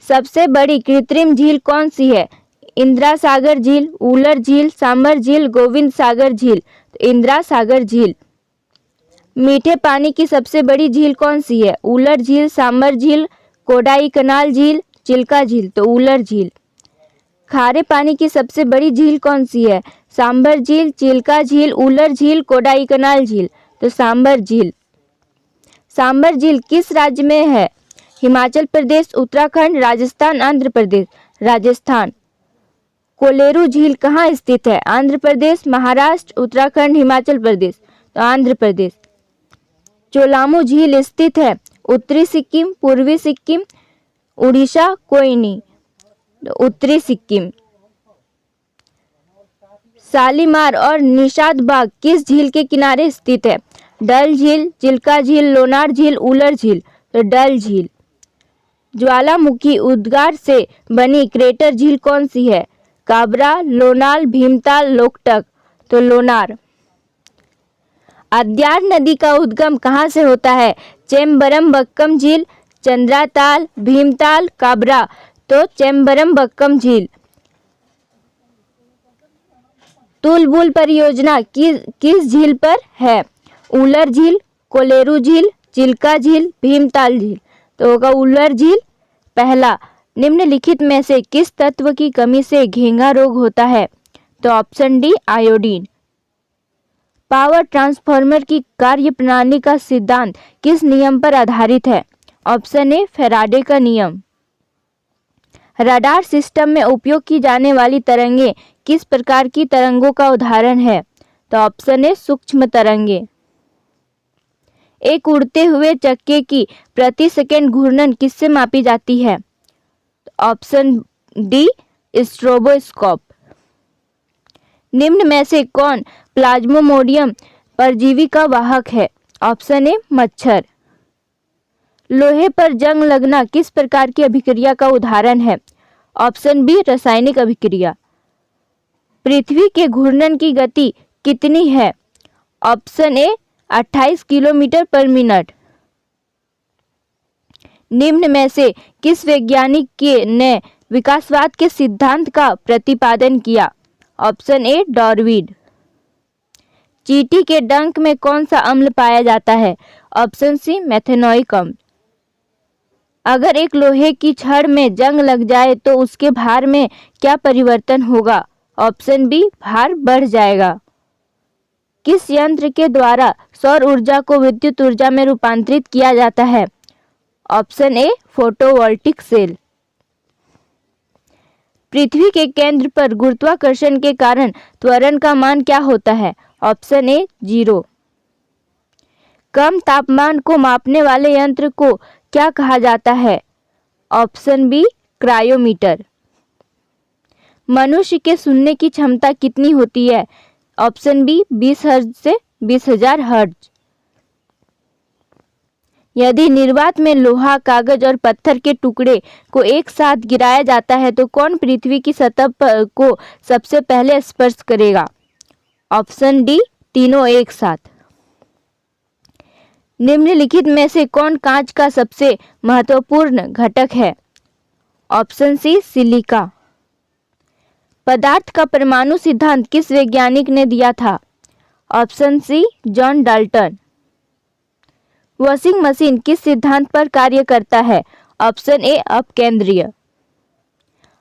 सबसे बड़ी कृत्रिम झील कौन सी है? इंदिरा सागर झील, उलर झील, सांबर झील, गोविंद सागर झील। तो इंदिरा सागर झील। मीठे पानी की सबसे बड़ी झील कौन सी है? उलर झील, सांबर झील, कोडाईकनाल झील, चिल्का झील। तो उलर झील। खारे पानी की सबसे बड़ी झील कौन सी है? सांबर झील, चिल्का झील, उलर झील, कोडाईकनाल झील। तो सांबर झील। सांबर झील किस राज्य में है? हिमाचल प्रदेश, उत्तराखंड, राजस्थान, आंध्र प्रदेश। राजस्थान। कोलेरू झील कहाँ स्थित है? आंध्र प्रदेश, महाराष्ट्र, उत्तराखंड, हिमाचल प्रदेश। तो आंध्र प्रदेश। चोलामू झील स्थित है उत्तरी सिक्किम, पूर्वी सिक्किम, उड़ीसा, कोयनी। तो उत्तरी सिक्किम। शालीमार और निषाद बाग किस झील के किनारे स्थित है? डल झील, चिल्का झील, लोनार झील, उलर झील। तो डल झील। ज्वालामुखी उद्गार से बनी क्रेटर झील कौन सी है? काबरा, लोनार, भीमताल, लोकटक। तो लोनार। अद्यार नदी का उद्गम कहाँ से होता है? चेम्बरमबक्कम झील, चंद्राताल, भीमताल, काबरा। तो चेम्बरमबक्कम झील। तुलबुल परियोजना किस झील पर है? उलर झील, कोलेरू झील, चिल्का झील, भीमताल झील। तो होगा उलर झील पहला। निम्नलिखित में से किस तत्व की कमी से घेंघा रोग होता है? तो option D iodine. Power transformer की कार्य प्रणाली का सिद्धांत किस नियम पर आधारित है? ऑप्शन ए फैराडे का नियम। रडार सिस्टम में उपयोग की जाने वाली तरंगे किस प्रकार की तरंगों का उदाहरण है? तो ऑप्शन ए सूक्ष्म तरंगे। एक उड़ते हुए चक्के की प्रति सेकंड घूर्णन किससे मापी जाती है? Option D stroboscope. निम्न में से कौन प्लाज्मोडियम परजीवी का वाहक है? ऑप्शन ए मच्छर। लोहे पर जंग लगना किस प्रकार की अभिक्रिया का उदाहरण है? ऑप्शन बी रासायनिक अभिक्रिया। पृथ्वी के घूर्णन की गति कितनी है? ऑप्शन ए 28 किलोमीटर पर मिनट। निम्न में से किस वैज्ञानिक ने विकासवाद के सिद्धांत का प्रतिपादन किया? Option A Darwin. चींटी के डंक में कौन सा अम्ल पाया जाता है? ऑप्शन सी मेथेनोइक अम्ल। अगर एक लोहे की छड़ में जंग लग जाए तो उसके भार में क्या परिवर्तन होगा? ऑप्शन बी भार बढ़ जाएगा। किस यंत्र के द्वारा सौर ऊर्जा को विद्युत ऊर्जा में रूपांतरित किया जाता है? Option A photovoltaic cell. पृथ्वी के केंद्र पर गुरुत्वाकर्षण के कारण त्वरण का मान क्या होता है? ऑप्शन ए 0। कम तापमान को मापने वाले यंत्र को क्या कहा जाता है? Option B cryometer. मनुष्य के सुनने की क्षमता कितनी होती है? ऑप्शन बी 20 हर्ट्ज से 20,000 हर्ट्ज। यदि निर्वात में लोहा, कागज और पत्थर के टुकड़े को एक साथ गिराया जाता है तो कौन पृथ्वी की सतह को सबसे पहले स्पर्श करेगा? ऑप्शन डी तीनों एक साथ। निम्नलिखित में से कौन कांच का सबसे महत्वपूर्ण घटक है? Option C silica. पदार्थ का परमाणु सिद्धांत किस वैज्ञानिक ने दिया था? Option C John Dalton. Washing machine किस सिद्धांत पर कार्य करता है? ऑप्शन ए अपकेंद्रीय।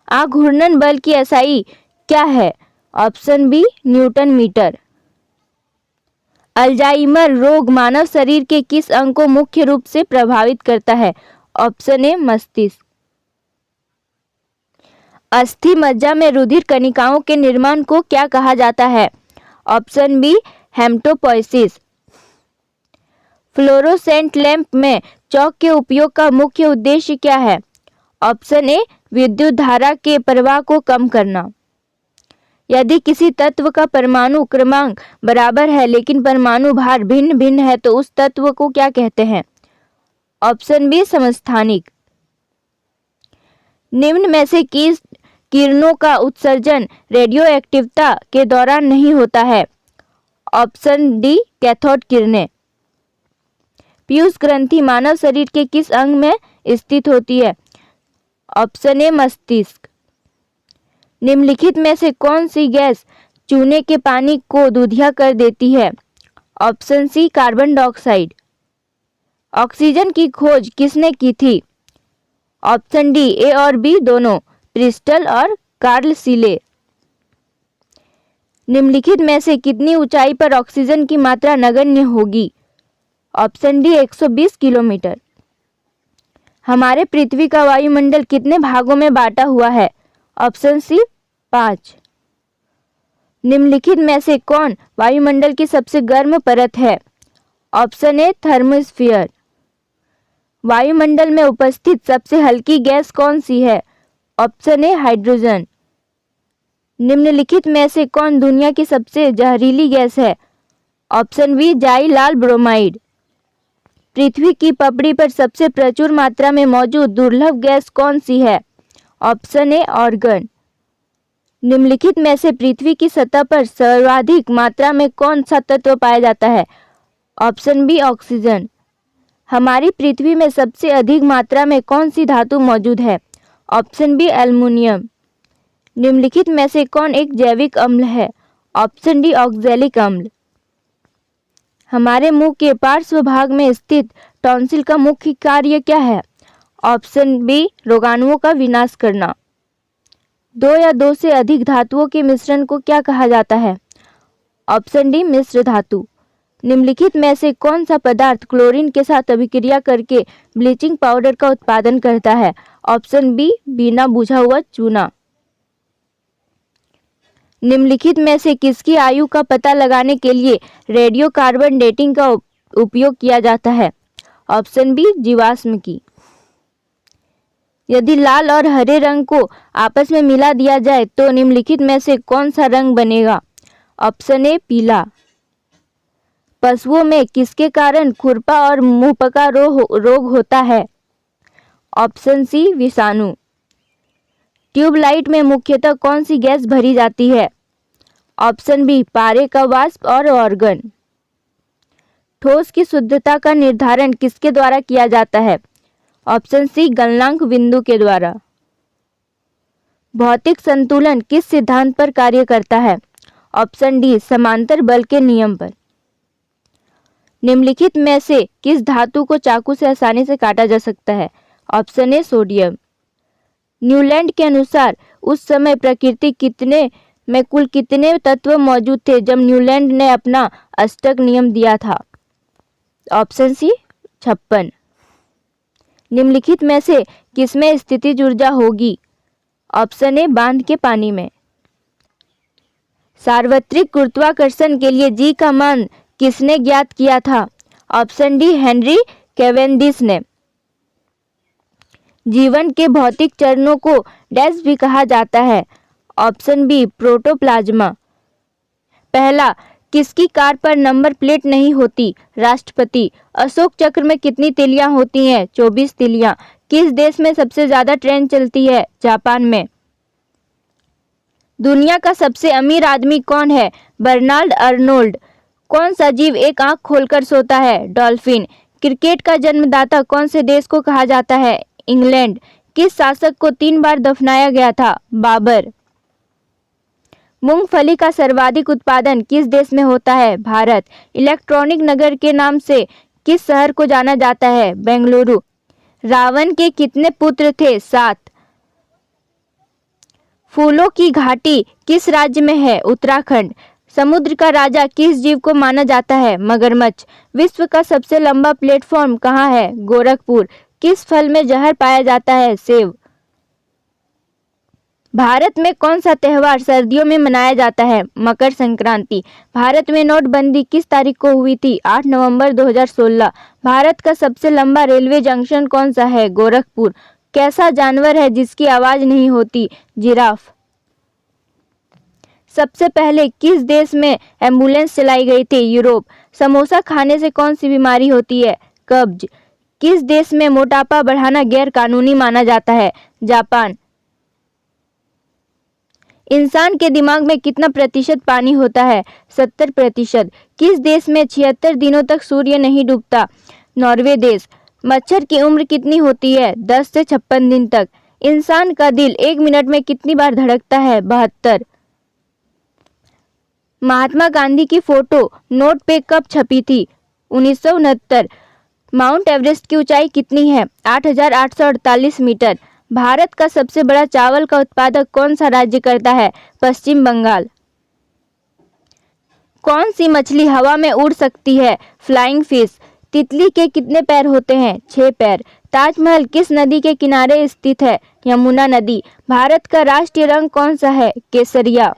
आघूर्णन बल की SI क्या है? Option B newton metre. Alzheimer रोग मानव शरीर के किस अंग को मुख्य रूप से प्रभावित करता है? ऑप्शन ए मस्तिष्क। अस्थि मज्जा में रुधिर कणिकाओं के निर्माण को क्या कहा जाता है? Option B haematopoiesis. Fluorescent lamp में चौक के उपयोग का मुख्य उद्देश्य क्या है? ऑप्शन ए विद्युत धारा के प्रवाह को कम करना। यदि किसी तत्व का परमाणु क्रमांक बराबर है लेकिन परमाणु भार भिन्न भिन्न है तो उस तत्व को क्या कहते हैं? ऑप्शन बी समस्थानिक। निम्न में से किस किरणों का उत्सर्जन रेडियो एक्टिवता के दौरान नहीं होता है? ऑप्शन डी कैथोड किरणें। पीयूष ग्रंथि मानव शरीर के किस अंग में स्थित होती है? ऑप्शन ए मस्तिष्क। निम्नलिखित में से कौन सी गैस चूने के पानी को दूधिया कर देती है? Option C carbon dioxide. Oxygen की खोज किसने की थी? ऑप्शन डी ए और बी दोनों, प्रिस्टल और कार्ल सीले। निम्नलिखित में से कितनी ऊंचाई पर ऑक्सीजन की मात्रा नगण्य होगी? Option D 120 kilometre. हमारे पृथ्वी का वायुमंडल कितने भागों में बांटा हुआ है? Option C 5। निम्नलिखित में से कौन वायुमंडल की सबसे गर्म परत है? ऑप्शन ए थर्मोस्फीयर। वायुमंडल में उपस्थित सबसे हल्की गैस कौन सी है? ऑप्शन ए हाइड्रोजन। निम्नलिखित में से कौन दुनिया की सबसे जहरीली गैस है? ऑप्शन बी जाई लाल ब्रोमाइड। पृथ्वी की पपड़ी पर सबसे प्रचुर मात्रा में मौजूद दुर्लभ गैस कौन सी है? ऑप्शन ए ऑर्गन। निम्नलिखित में से पृथ्वी की सतह पर सर्वाधिक मात्रा में कौन सा तत्व पाया जाता है? Option B oxygen. हमारी पृथ्वी में सबसे अधिक मात्रा में कौन सी धातु मौजूद है? Option B aluminium. निम्नलिखित में से कौन एक जैविक अम्ल है? ऑप्शन डी ऑक्सैलिक अम्ल। हमारे मुंह के पार्श्व भाग में स्थित टॉन्सिल का मुख्य कार्य क्या है? ऑप्शन बी रोगाणुओं का विनाश करना। दो या दो से अधिक धातुओं के मिश्रण को क्या कहा जाता है? ऑप्शन डी मिश्र धातु। निम्नलिखित में से कौन सा पदार्थ क्लोरीन के साथ अभिक्रिया करके ब्लीचिंग पाउडर का उत्पादन करता है? ऑप्शन बी बिना बुझा हुआ चूना। निम्नलिखित में से किसकी आयु का पता लगाने के लिए रेडियो कार्बन डेटिंग का उपयोग किया जाता है? ऑप्शन बी जीवाश्म की। यदि लाल और हरे रंग को आपस में मिला दिया जाए तो निम्नलिखित में से कौन सा रंग बनेगा? ऑप्शन ए पीला। पशुओं में किसके कारण खुरपा और मुंहपका रोग होता है? ऑप्शन सी विषाणु। ट्यूबलाइट में मुख्यतः कौन सी गैस भरी जाती है? ऑप्शन बी पारे का वाष्प और ऑर्गन। ठोस की शुद्धता का निर्धारण किसके द्वारा किया जाता है? ऑप्शन सी गलनांक बिंदु के द्वारा। भौतिक संतुलन किस सिद्धांत पर कार्य करता है? ऑप्शन डी समांतर बल के नियम पर। निम्नलिखित में से किस धातु को चाकू से आसानी से काटा जा सकता है? ऑप्शन ए सोडियम। न्यूलैंड के अनुसार उस समय प्रकृति में कुल कितने तत्व मौजूद थे जब न्यूलैंड ने अपना अष्टक नियम दिया था? Option C 56। निम्नलिखित में से किसमें स्थितिज ऊर्जा होगी? ऑप्शन ए बांध के पानी में। सार्वत्रिक गुरुत्वाकर्षण के लिए जी का मान किसने ज्ञात किया था? ऑप्शन डी हेनरी कैवेंडिश ने। जीवन के भौतिक चरणों को डैश भी कहा जाता है? Option B protoplasm. पहला, किसकी कार पर नंबर प्लेट नहीं होती? राष्ट्रपति। अशोक चक्र में कितनी तिलियां होती हैं? 24 तिलियां। किस देश में सबसे ज्यादा ट्रेन चलती है? जापान में। दुनिया का सबसे अमीर आदमी कौन है? Bernard Arnault. कौन सा जीव एक आंख खोलकर सोता है? डॉल्फिन। क्रिकेट का जन्मदाता कौन से देश को कहा जाता है? इंग्लैंड। किस शासक को 3 बार दफनाया गया था? बाबर। मूंगफली का सर्वाधिक उत्पादन किस देश में होता है? भारत। इलेक्ट्रॉनिक नगर के नाम से किस शहर को जाना जाता है? बेंगलुरु। रावण के कितने पुत्र थे? 7। फूलों की घाटी किस राज्य में है? उत्तराखंड। समुद्र का राजा किस जीव को माना जाता है? मगरमच्छ। विश्व का सबसे लंबा प्लेटफॉर्म कहाँ है? गोरखपुर। किस फल में जहर पाया जाता है? सेब। भारत में कौन सा त्यौहार सर्दियों में मनाया जाता है? मकर संक्रांति। भारत में नोटबंदी किस तारीख को हुई थी? 8 नवंबर 2016। भारत का सबसे लंबा रेलवे जंक्शन कौन सा है? गोरखपुर। कैसा जानवर है जिसकी आवाज नहीं होती? जिराफ। सबसे पहले किस देश में एम्बुलेंस चलाई गई थी? यूरोप। समोसा खाने से कौन सी बीमारी होती है? कब्ज। किस देश में मोटापा बढ़ाना गैर कानूनी माना जाता है? जापान। इंसान के दिमाग में कितना प्रतिशत पानी होता है? 70%। किस देश में 76 दिनों तक सूर्य नहीं डूबता? नॉर्वे देश। मच्छर की उम्र कितनी होती है? 10 से 56 दिन तक। इंसान का दिल 1 मिनट में कितनी बार धड़कता है? 72। महात्मा गांधी की फोटो नोट पे कब छपी थी? 1969। माउंट एवरेस्ट की ऊंचाई कितनी है? 8,848 मीटर। भारत का सबसे बड़ा चावल का उत्पादक कौन सा राज्य करता है? पश्चिम बंगाल। कौन सी मछली हवा में उड़ सकती है? Flying fish. तितली के कितने पैर होते हैं? 6 पैर। ताजमहल किस नदी के किनारे स्थित है? यमुना नदी। भारत का राष्ट्रीय रंग कौन सा है? केसरिया।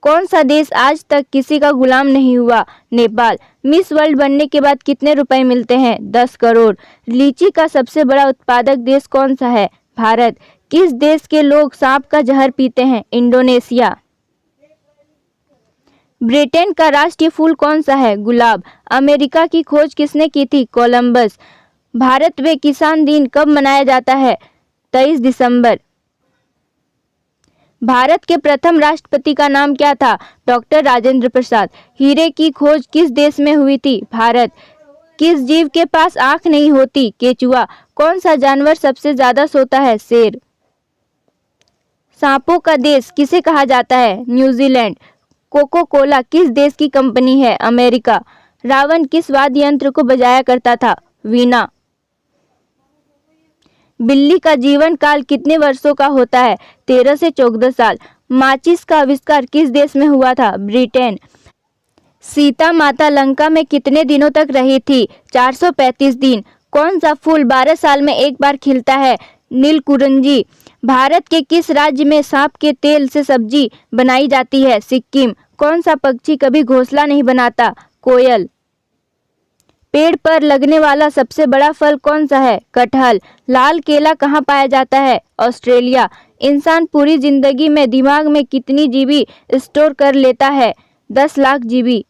कौन सा देश आज तक किसी का गुलाम नहीं हुआ? नेपाल। मिस वर्ल्ड बनने के बाद कितने रुपए मिलते हैं? 10 करोड़। लीची का सबसे बड़ा उत्पादक देश कौन सा है? भारत। किस देश के लोग सांप का जहर पीते हैं? इंडोनेशिया। ब्रिटेन का राष्ट्रीय फूल कौन सा है? गुलाब। अमेरिका की खोज किसने की थी? कोलंबस। भारत में किसान दिन कब मनाया जाता है? 23 दिसंबर। भारत के प्रथम राष्ट्रपति का नाम क्या था? डॉक्टर राजेंद्र प्रसाद। हीरे की खोज किस देश में हुई थी? भारत। किस जीव के पास आंख नहीं होती? केचुआ। कौन सा जानवर सबसे ज्यादा सोता है? शेर। सांपों का देश किसे कहा जाता है? न्यूजीलैंड। कोको कोला किस देश की कंपनी है? अमेरिका। रावण किस वाद्य यंत्र को बजाया करता था? वीणा। बिल्ली का जीवन काल कितने वर्षों का होता है? 13 से 14 साल। माचिस का आविष्कार किस देश में हुआ था? ब्रिटेन। सीता माता लंका में कितने दिनों तक रही थी? 435 दिन। कौन सा फूल 12 साल में एक बार खिलता है? नीलकुरंजी। भारत के किस राज्य में सांप के तेल से सब्जी बनाई जाती है? सिक्किम। कौन सा पक्षी कभी घोंसला नहीं बनाता? कोयल। पेड़ पर लगने वाला सबसे बड़ा फल कौन सा है? कटहल। लाल केला कहाँ पाया जाता है? ऑस्ट्रेलिया। इंसान पूरी जिंदगी में दिमाग में कितनी जीबी स्टोर कर लेता है? 10 लाख जीबी।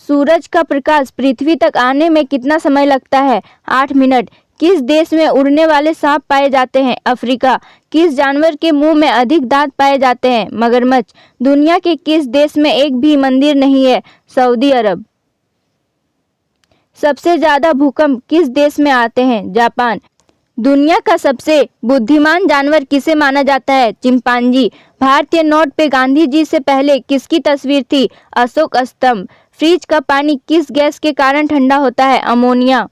सूरज का प्रकाश पृथ्वी तक आने में कितना समय लगता है? 8 मिनट। किस देश में उड़ने वाले सांप पाए जाते हैं? अफ्रीका। किस जानवर के मुंह में अधिक दांत पाए जाते हैं? मगरमच्छ। दुनिया के किस देश में एक भी मंदिर नहीं है? सऊदी अरब। सबसे ज्यादा भूकंप किस देश में आते हैं? जापान। दुनिया का सबसे बुद्धिमान जानवर किसे माना जाता है? चिंपांजी। भारतीय नोट पे गांधी जी से पहले किसकी तस्वीर थी? अशोक स्तंभ। फ्रिज का पानी किस गैस के कारण ठंडा होता है? अमोनिया।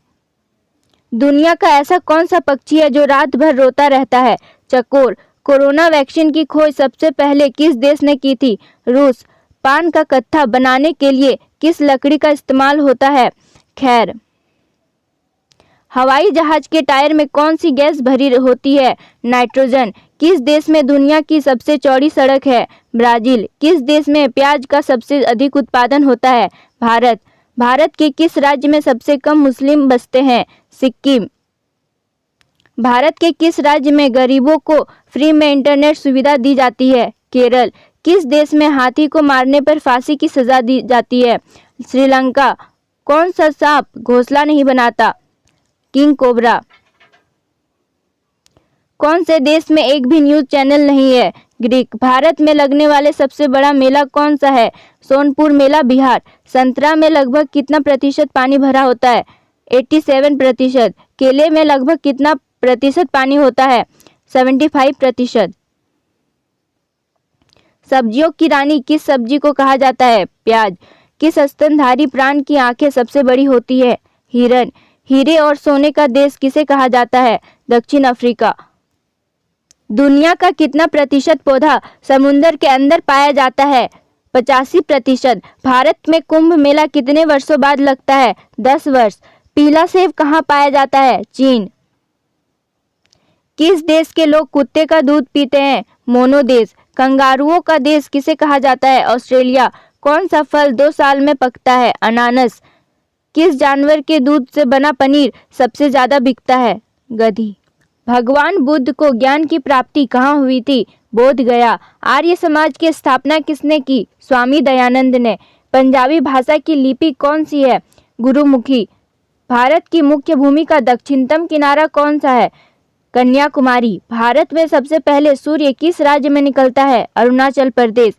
दुनिया का ऐसा कौन सा पक्षी है जो रात भर रोता रहता है? चकोर। कोरोना वैक्सीन की खोज सबसे पहले किस देश ने की थी? रूस। पान का कत्था बनाने के लिए किस लकड़ी का इस्तेमाल होता है? खैर। हवाई जहाज के टायर में कौन सी गैस भरी होती है? नाइट्रोजन। किस देश में दुनिया की सबसे चौड़ी सड़क है? ब्राजील। किस देश में प्याज का सबसे अधिक उत्पादन होता है? भारत। भारत के किस राज्य में सबसे कम मुस्लिम बसते हैं? सिक्किम। भारत के किस राज्य में गरीबों को फ्री में इंटरनेट सुविधा दी जाती है? केरल। किस देश में हाथी को मारने पर फांसी की सजा दी जाती है? श्रीलंका। कौन सा सांप घोंसला नहीं बनाता? King cobra. कौन से देश में एक भी न्यूज चैनल नहीं है? ग्रीक। भारत में लगने वाले सबसे बड़ा मेला कौन सा है? सोनपुर मेला, बिहार। संतरा में लगभग कितना प्रतिशत पानी भरा होता है? 87%। केले में लगभग कितना प्रतिशत पानी होता है? 75%। सब्जियों की रानी किस सब्जी को कहा जाता है? प्याज। किस स्तनधारी प्राणी की आंखें सबसे बड़ी होती है? हिरण। हीरे और सोने का देश किसे कहा जाता है? दक्षिण अफ्रीका। दुनिया का कितना प्रतिशत पौधा समुद्र के अंदर पाया जाता है? 85%। भारत में कुंभ मेला कितने वर्षों बाद लगता है? 10 वर्ष। पीला सेब कहाँ पाया जाता है? चीन। किस देश के लोग कुत्ते का दूध पीते हैं? मोनो देश। कंगारुओं का देश किसे कहा जाता है? ऑस्ट्रेलिया। कौन सा फल 2 साल में पकता है? अनानास। किस जानवर के दूध से बना पनीर सबसे ज्यादा बिकता है? गधी। भगवान बुद्ध को ज्ञान की प्राप्ति कहाँ हुई थी? बोध गया। आर्य समाज की स्थापना किसने की? स्वामी दयानंद ने। पंजाबी भाषा की लिपि कौन सी है? गुरुमुखी। भारत की मुख्य भूमि का दक्षिणतम किनारा कौन सा है? कन्याकुमारी। भारत में सबसे पहले सूर्य किस राज्य में निकलता है? अरुणाचल प्रदेश।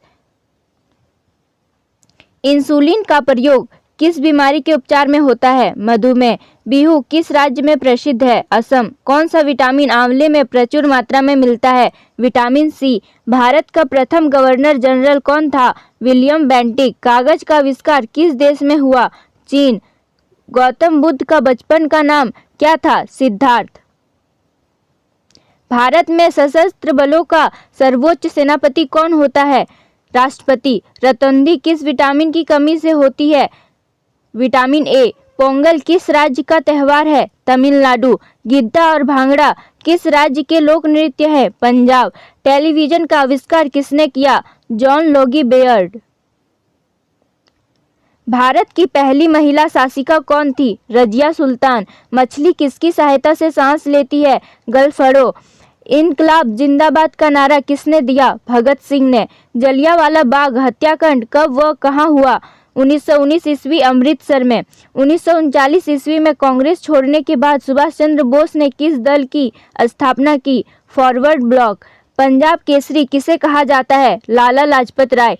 इंसुलिन का प्रयोग किस बीमारी के उपचार में होता है? मधुमेह। बिहू किस राज्य में प्रसिद्ध है? असम। कौन सा विटामिन आंवले में प्रचुर मात्रा में मिलता है? विटामिन सी। भारत का प्रथम गवर्नर जनरल कौन था? William Bentinck. कागज का आविष्कार किस देश में हुआ? चीन। गौतम बुद्ध का बचपन का नाम क्या था? सिद्धार्थ। भारत में सशस्त्र बलों का सर्वोच्च सेनापति कौन होता है? राष्ट्रपति। रतौंधी किस विटामिन की कमी से होती है? Vitamin A. पोंगल किस राज्य का त्योहार है? तमिलनाडु। गिद्दा और भांगड़ा किस राज्य के लोक नृत्य है? पंजाब। टेलीविजन का आविष्कार किसने किया? John Logie Baird. भारत की पहली महिला शासिका कौन थी? रजिया सुल्तान। मछली किसकी सहायता से सांस लेती है? गलफड़ो। इनकलाब जिंदाबाद का नारा किसने दिया? भगत सिंह ने। जलियांवाला बाग हत्याकांड कब व कहाँ हुआ? 1919 ईस्वी अमृतसर में। 1939 ईस्वी में कांग्रेस छोड़ने के बाद सुभाष चंद्र बोस ने किस दल की स्थापना की? Forward block. पंजाब केसरी किसे कहा जाता है? लाला लाजपत राय।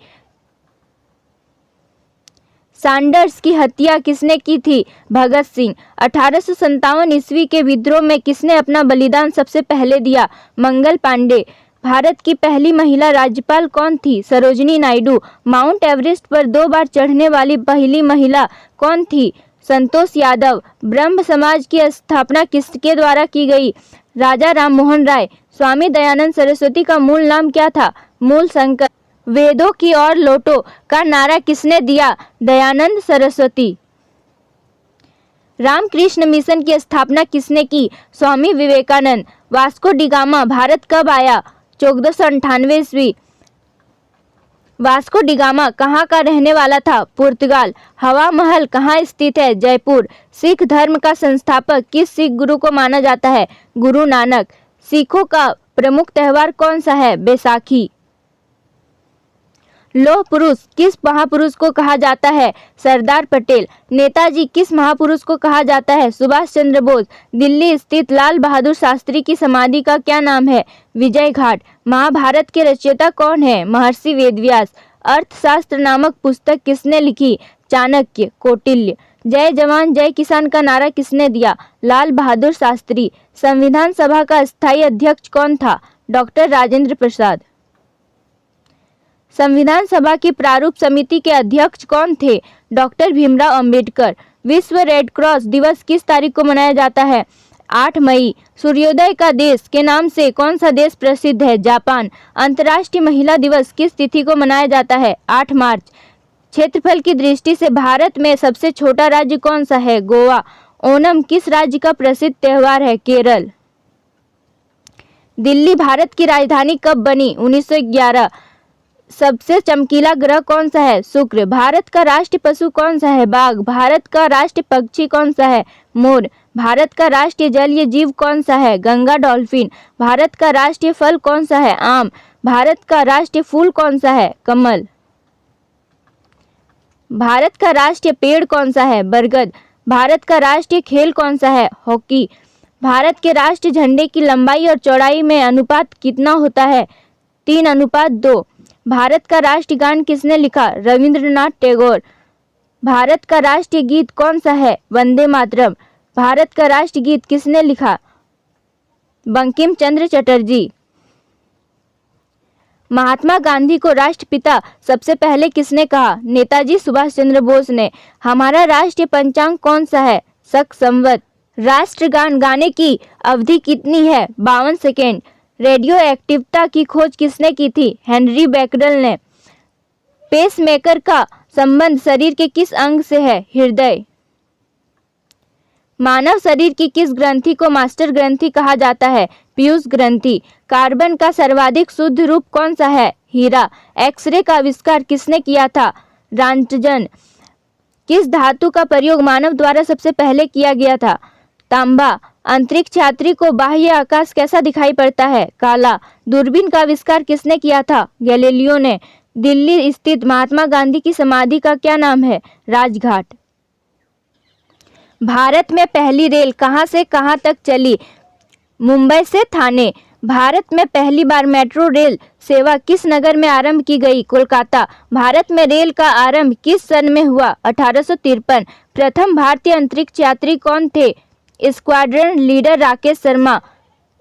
सैंडर्स की हत्या किसने की थी? भगत सिंह। 1857 ईस्वी के विद्रोह में किसने अपना बलिदान सबसे पहले दिया? मंगल पांडे। भारत की पहली महिला राज्यपाल कौन थी? सरोजिनी नायडू। माउंट एवरेस्ट पर 2 बार चढ़ने वाली पहली महिला कौन थी? संतोष यादव। ब्रह्म समाज की स्थापना किसके द्वारा की गई? राजा राममोहन राय। स्वामी दयानंद सरस्वती का मूल नाम क्या था? मूल शंकर। वेदों की ओर लौटो का नारा किसने दिया? दयानंद सरस्वती। रामकृष्ण मिशन की स्थापना किसने की? Swami Vivekananda. Vasco da Gama Bharat कब आया? 1498 ईस्वी। वास्को डी गामा कहाँ का रहने वाला था? पुर्तगाल। हवा महल कहाँ स्थित है? जयपुर। सिख धर्म का संस्थापक किस सिख गुरु को माना जाता है? गुरु नानक। सिखों का प्रमुख त्योहार कौन सा है? बैसाखी। लौह पुरुष किस महापुरुष को कहा जाता है? सरदार पटेल। नेताजी किस महापुरुष को कहा जाता है? सुभाष चंद्र बोस। दिल्ली स्थित लाल बहादुर शास्त्री की समाधि का क्या नाम है? विजय घाट। महाभारत के रचयिता कौन है? महर्षि वेदव्यास। अर्थशास्त्र नामक पुस्तक किसने लिखी? चाणक्य। कौटिल्य। जय जवान जय किसान का नारा किसने दिया? लाल बहादुर शास्त्री। संविधान सभा का स्थायी अध्यक्ष कौन था? डॉक्टर राजेंद्र प्रसाद। संविधान सभा की प्रारूप समिति के अध्यक्ष कौन थे? डॉक्टर भीमराव अंबेडकर। विश्व रेड क्रॉस दिवस किस तारीख को मनाया जाता है? 8 मई। सूर्योदय का देश के नाम से कौन सा देश प्रसिद्ध है? जापान। अंतर्राष्ट्रीय महिला दिवस किस तिथि को मनाया जाता है? 8 मार्च। क्षेत्रफल की दृष्टि से भारत में सबसे छोटा राज्य कौन सा है? गोवा। ओणम किस राज्य का प्रसिद्ध त्योहार है? केरल। दिल्ली भारत की राजधानी कब बनी? 1911। सबसे चमकीला ग्रह कौन सा है? शुक्र। भारत का राष्ट्रीय पशु कौन सा है? बाघ। भारत का राष्ट्रीय पक्षी कौन सा है? मोर। भारत का राष्ट्रीय जलीय जीव कौन सा है? गंगा डॉल्फिन। भारत का राष्ट्रीय फल कौन सा है? आम। भारत का राष्ट्रीय फूल कौन सा है? कमल। भारत का राष्ट्रीय पेड़ कौन सा है? बरगद। भारत का राष्ट्रीय खेल कौन सा है? हॉकी। भारत के राष्ट्रीय झंडे की लंबाई और चौड़ाई में अनुपात कितना होता है? 3:2। भारत का राष्ट्रीय गान किसने लिखा? रविंद्रनाथ टैगोर। भारत का राष्ट्रीय गीत कौन सा है? वंदे मातरम। भारत का राष्ट्रीय गीत किसने लिखा? बंकिम चंद्र चटर्जी। महात्मा गांधी को राष्ट्रपिता सबसे पहले किसने कहा? नेताजी सुभाष चंद्र बोस ने। हमारा राष्ट्रीय पंचांग कौन सा है? शक संवत। राष्ट्रगान गाने की अवधि कितनी है? 52 सेकेंड। रेडियो एक्टिवता की खोज किसने की थी? हेनरी बैकरल ने। पेसमेकर का संबंध शरीर के किस अंग से है? हृदय। मानव शरीर की किस ग्रंथि को मास्टर ग्रंथि कहा जाता है? पीयूष ग्रंथि। कार्बन का सर्वाधिक शुद्ध रूप कौन सा है? हीरा। एक्सरे का आविष्कार किसने किया था? रॉन्टगन। किस धातु का प्रयोग मानव द्वारा सबसे पहले किया गया था? तांबा। अंतरिक्ष यात्री को बाह्य आकाश कैसा दिखाई पड़ता है? काला। दूरबीन का आविष्कार किसने किया था? गैलीलियो ने। दिल्ली स्थित महात्मा गांधी की समाधि का क्या नाम है? राजघाट। भारत में पहली रेल कहां से कहां तक चली? मुंबई से थाने। भारत में पहली बार मेट्रो रेल सेवा किस नगर में आरंभ की गई? कोलकाता। भारत में रेल का आरंभ किस सन में हुआ? 1853। प्रथम भारतीय अंतरिक्ष यात्री कौन थे? Squadron leader Rakesh Sharma.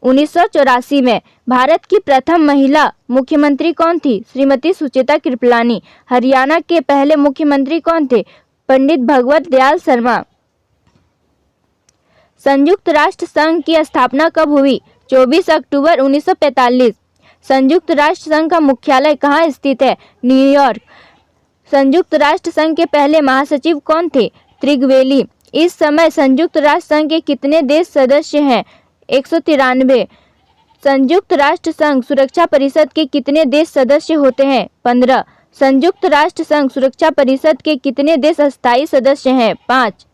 1984 में। भारत की प्रथम महिला मुख्यमंत्री कौन थी? श्रीमती सुचेता कृपलानी। हरियाणा के पहले मुख्यमंत्री कौन थे? पंडित भगवत दयाल शर्मा। संयुक्त राष्ट्र संघ की स्थापना कब हुई? 24 अक्टूबर 1945। संयुक्त राष्ट्र संघ का मुख्यालय कहाँ स्थित है? न्यूयॉर्क। संयुक्त राष्ट्र संघ के पहले महासचिव कौन थे? त्रिगवेली। इस समय संयुक्त राष्ट्र संघ के कितने देश सदस्य हैं? 193। संयुक्त राष्ट्र संघ सुरक्षा परिषद के कितने देश सदस्य होते हैं? 15। संयुक्त राष्ट्र संघ सुरक्षा परिषद के कितने देश अस्थायी सदस्य हैं? 5।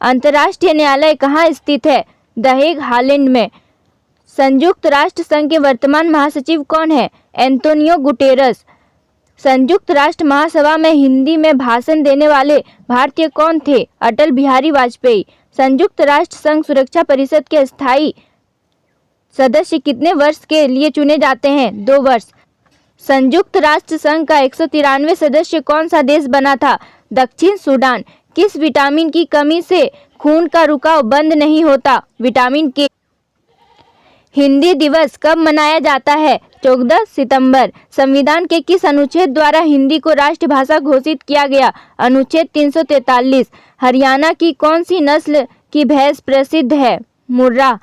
अंतर्राष्ट्रीय न्यायालय कहाँ स्थित है? द हेग, हॉलैंड में। संयुक्त राष्ट्र संघ के वर्तमान महासचिव कौन है? Antonio Guterres. संयुक्त राष्ट्र महासभा में हिंदी में भाषण देने वाले भारतीय कौन थे? अटल बिहारी वाजपेयी। संयुक्त राष्ट्र संघ सुरक्षा परिषद के स्थायी सदस्य कितने वर्ष के लिए चुने जाते हैं? 2 वर्ष। संयुक्त राष्ट्र संघ का 193 सदस्य कौन सा देश बना था? दक्षिण सूडान। किस विटामिन की कमी से खून का रुकाव बंद नहीं होता? विटामिन के। हिंदी दिवस कब मनाया जाता है? 14 सितंबर। संविधान के किस अनुच्छेद द्वारा हिंदी को राष्ट्रभाषा घोषित किया गया? अनुच्छेद 343। हरियाणा की कौन सी नस्ल की भैंस प्रसिद्ध है? मुर्रा।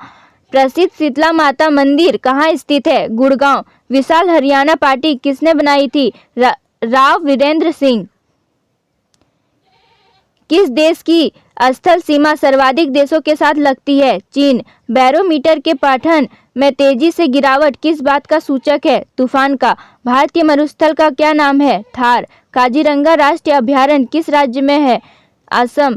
प्रसिद्ध शीतला माता मंदिर कहाँ स्थित है? गुड़गांव। विशाल हरियाणा पार्टी किसने बनाई थी? राव वीरेंद्र सिंह। किस देश की स्थल सीमा सर्वाधिक देशों के साथ लगती है? चीन। बैरोमीटर के पठन में तेजी से गिरावट किस बात का सूचक है? तूफान का। भारतीय मरुस्थल का क्या नाम है? थार। काजीरंगा राष्ट्रीय अभयारण्य किस राज्य में है? असम।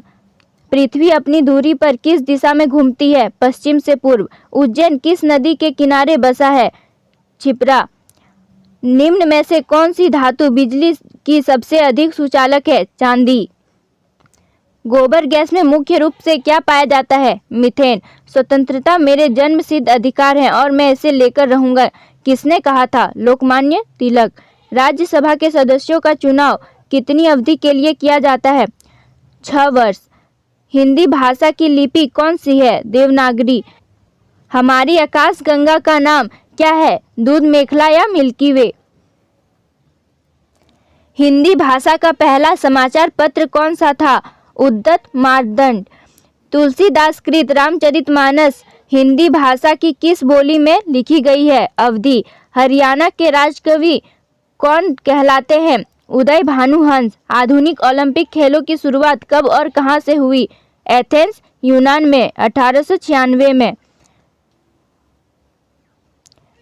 पृथ्वी अपनी धुरी पर किस दिशा में घूमती है? पश्चिम से पूर्व। उज्जैन किस नदी के किनारे बसा है? क्षिप्रा। निम्न में से कौन सी धातु बिजली की सबसे अधिक सुचालक है? चांदी। गोबर गैस में मुख्य रूप से क्या पाया जाता है? मीथेन। स्वतंत्रता मेरे जन्म सिद्ध अधिकार है और मैं इसे लेकर रहूंगा, किसने कहा था? लोकमान्य तिलक। राज्यसभा के सदस्यों का चुनाव कितनी अवधि के लिए किया जाता है? 6 वर्ष। हिंदी भाषा की लिपि कौन सी है? देवनागरी। हमारी आकाश गंगा का नाम क्या है? दूध मेखला या मिल्की वे। हिंदी भाषा का पहला समाचार पत्र कौन सा था? उद्यत मार्तंड। तुलसीदास कृत रामचरितमानस हिंदी भाषा की किस बोली में लिखी गई है? अवधी। हरियाणा के राजकवि कौन कहलाते हैं? उदय भानुहंस। आधुनिक ओलंपिक खेलों की शुरुआत कब और कहां से हुई? एथेंस, यूनान में 1896 में।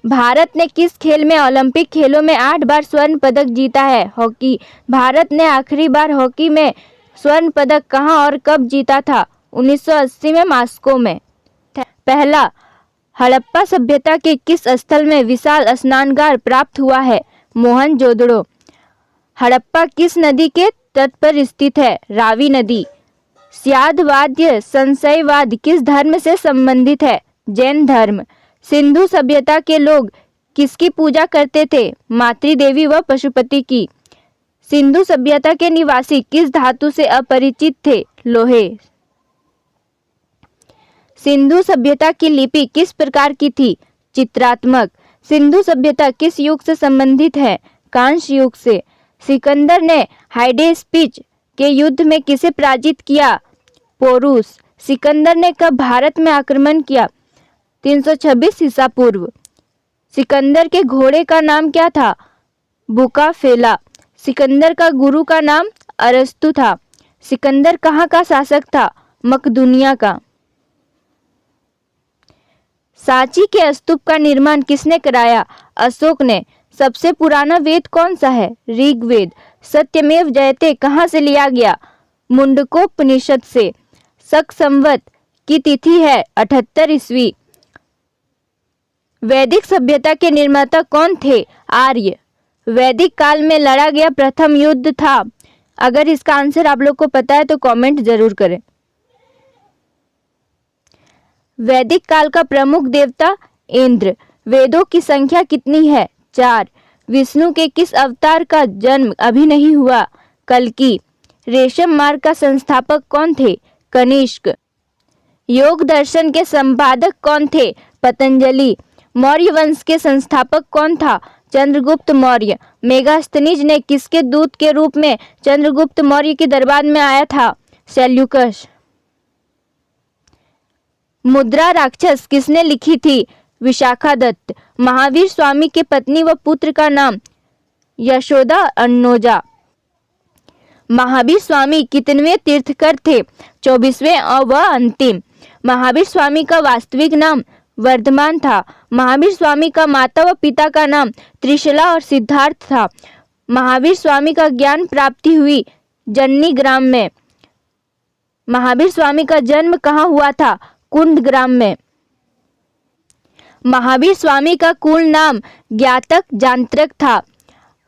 भारत ने किस खेल में ओलंपिक खेलों में 8 बार स्वर्ण पदक जीता है? हॉकी। भारत ने आखिरी बार हॉकी में स्वर्ण पदक कहां और कब जीता था? 1980 में मॉस्को में। पहला, हड़प्पा सभ्यता के किस स्थल में विशाल स्नानगार प्राप्त हुआ है? मोहनजोदड़ो। हड़प्पा किस नदी के तट पर स्थित है? रावी नदी। स्यादवाद्य संशयवाद किस धर्म से संबंधित है? जैन धर्म। सिंधु सभ्यता के लोग किसकी पूजा करते थे? मातृदेवी व पशुपति की। सिंधु सभ्यता के निवासी किस धातु से अपरिचित थे? लोहे। सिंधु सभ्यता की लिपि किस प्रकार की थी? चित्रात्मक। सिंधु सभ्यता किस युग से संबंधित है? कांस्य युग से। सिकंदर ने हाइडेस्पिच के युद्ध में किसे पराजित किया? पोरुस। सिकंदर ने कब भारत में आक्रमण किया? 326 ईसा पूर्व। सिकंदर के घोड़े का नाम क्या था? बुकाफेला। सिकंदर का गुरु का नाम अरस्तु था। सिकंदर कहाँ का शासक था? मकदूनिया का। सांची के स्तूप का निर्माण किसने कराया? अशोक ने। सबसे पुराना वेद कौन सा है? ऋग्वेद। सत्यमेव जयते कहाँ से लिया गया? मुंडकोपनिषद से। शक संवत की तिथि है 78 ईस्वी। वैदिक सभ्यता के निर्माता कौन थे? आर्य। वैदिक काल में लड़ा गया प्रथम युद्ध था। अगर इसका आंसर आप लोग को पता है तो कमेंट जरूर करें। वैदिक काल का प्रमुख देवता इंद्र। वेदों की संख्या कितनी है? 4। विष्णु के किस अवतार का जन्म अभी नहीं हुआ? कल्कि। रेशम मार्ग का संस्थापक कौन थे? कनिष्क। योग दर्शन के संपादक कौन थे? पतंजलि। मौर्य वंश के संस्थापक कौन था? चंद्रगुप्त मौर्य। मेगास्थनीज ने किसके दूत के रूप में चंद्रगुप्त मौर्य के दरबार में आया था? सेल्यूकस। मुद्रा राक्षस किसने लिखी थी? विशाखा दत्त। महावीर स्वामी के पत्नी व पुत्र का नाम? यशोदा अन्नोजा। महावीर स्वामी कितनवें तीर्थकर थे? 24वें और वह अंतिम। महावीर स्वामी का वास्तविक नाम वर्धमान था। महावीर स्वामी का माता व पिता का नाम त्रिशला और सिद्धार्थ था। महावीर स्वामी का ज्ञान प्राप्ति हुई जन्नी ग्राम में। महावीर स्वामी का जन्म कहाँ हुआ था? कुंडग्राम में। महावीर स्वामी का कुल नाम ज्ञातक जांत्रक था।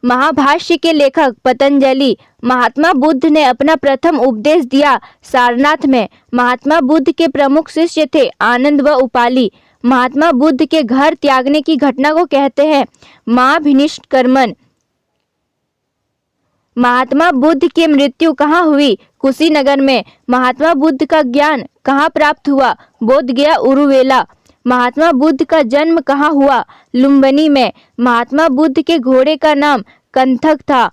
महाभाष्य के लेखक पतंजलि। महात्मा बुद्ध ने अपना प्रथम उपदेश दिया सारनाथ में। महात्मा बुद्ध के प्रमुख शिष्य थे आनंद व उपाली। महात्मा बुद्ध के घर त्यागने की घटना को कहते हैं महाभिनिष्कर्मण। महात्मा बुद्ध की मृत्यु कहाँ हुई? कुशीनगर में। महात्मा बुद्ध का ज्ञान कहाँ प्राप्त हुआ? बोध गया उरुवेला। महात्मा बुद्ध का जन्म कहाँ हुआ? लुम्बिनी में। महात्मा बुद्ध के घोड़े का नाम कंथक था।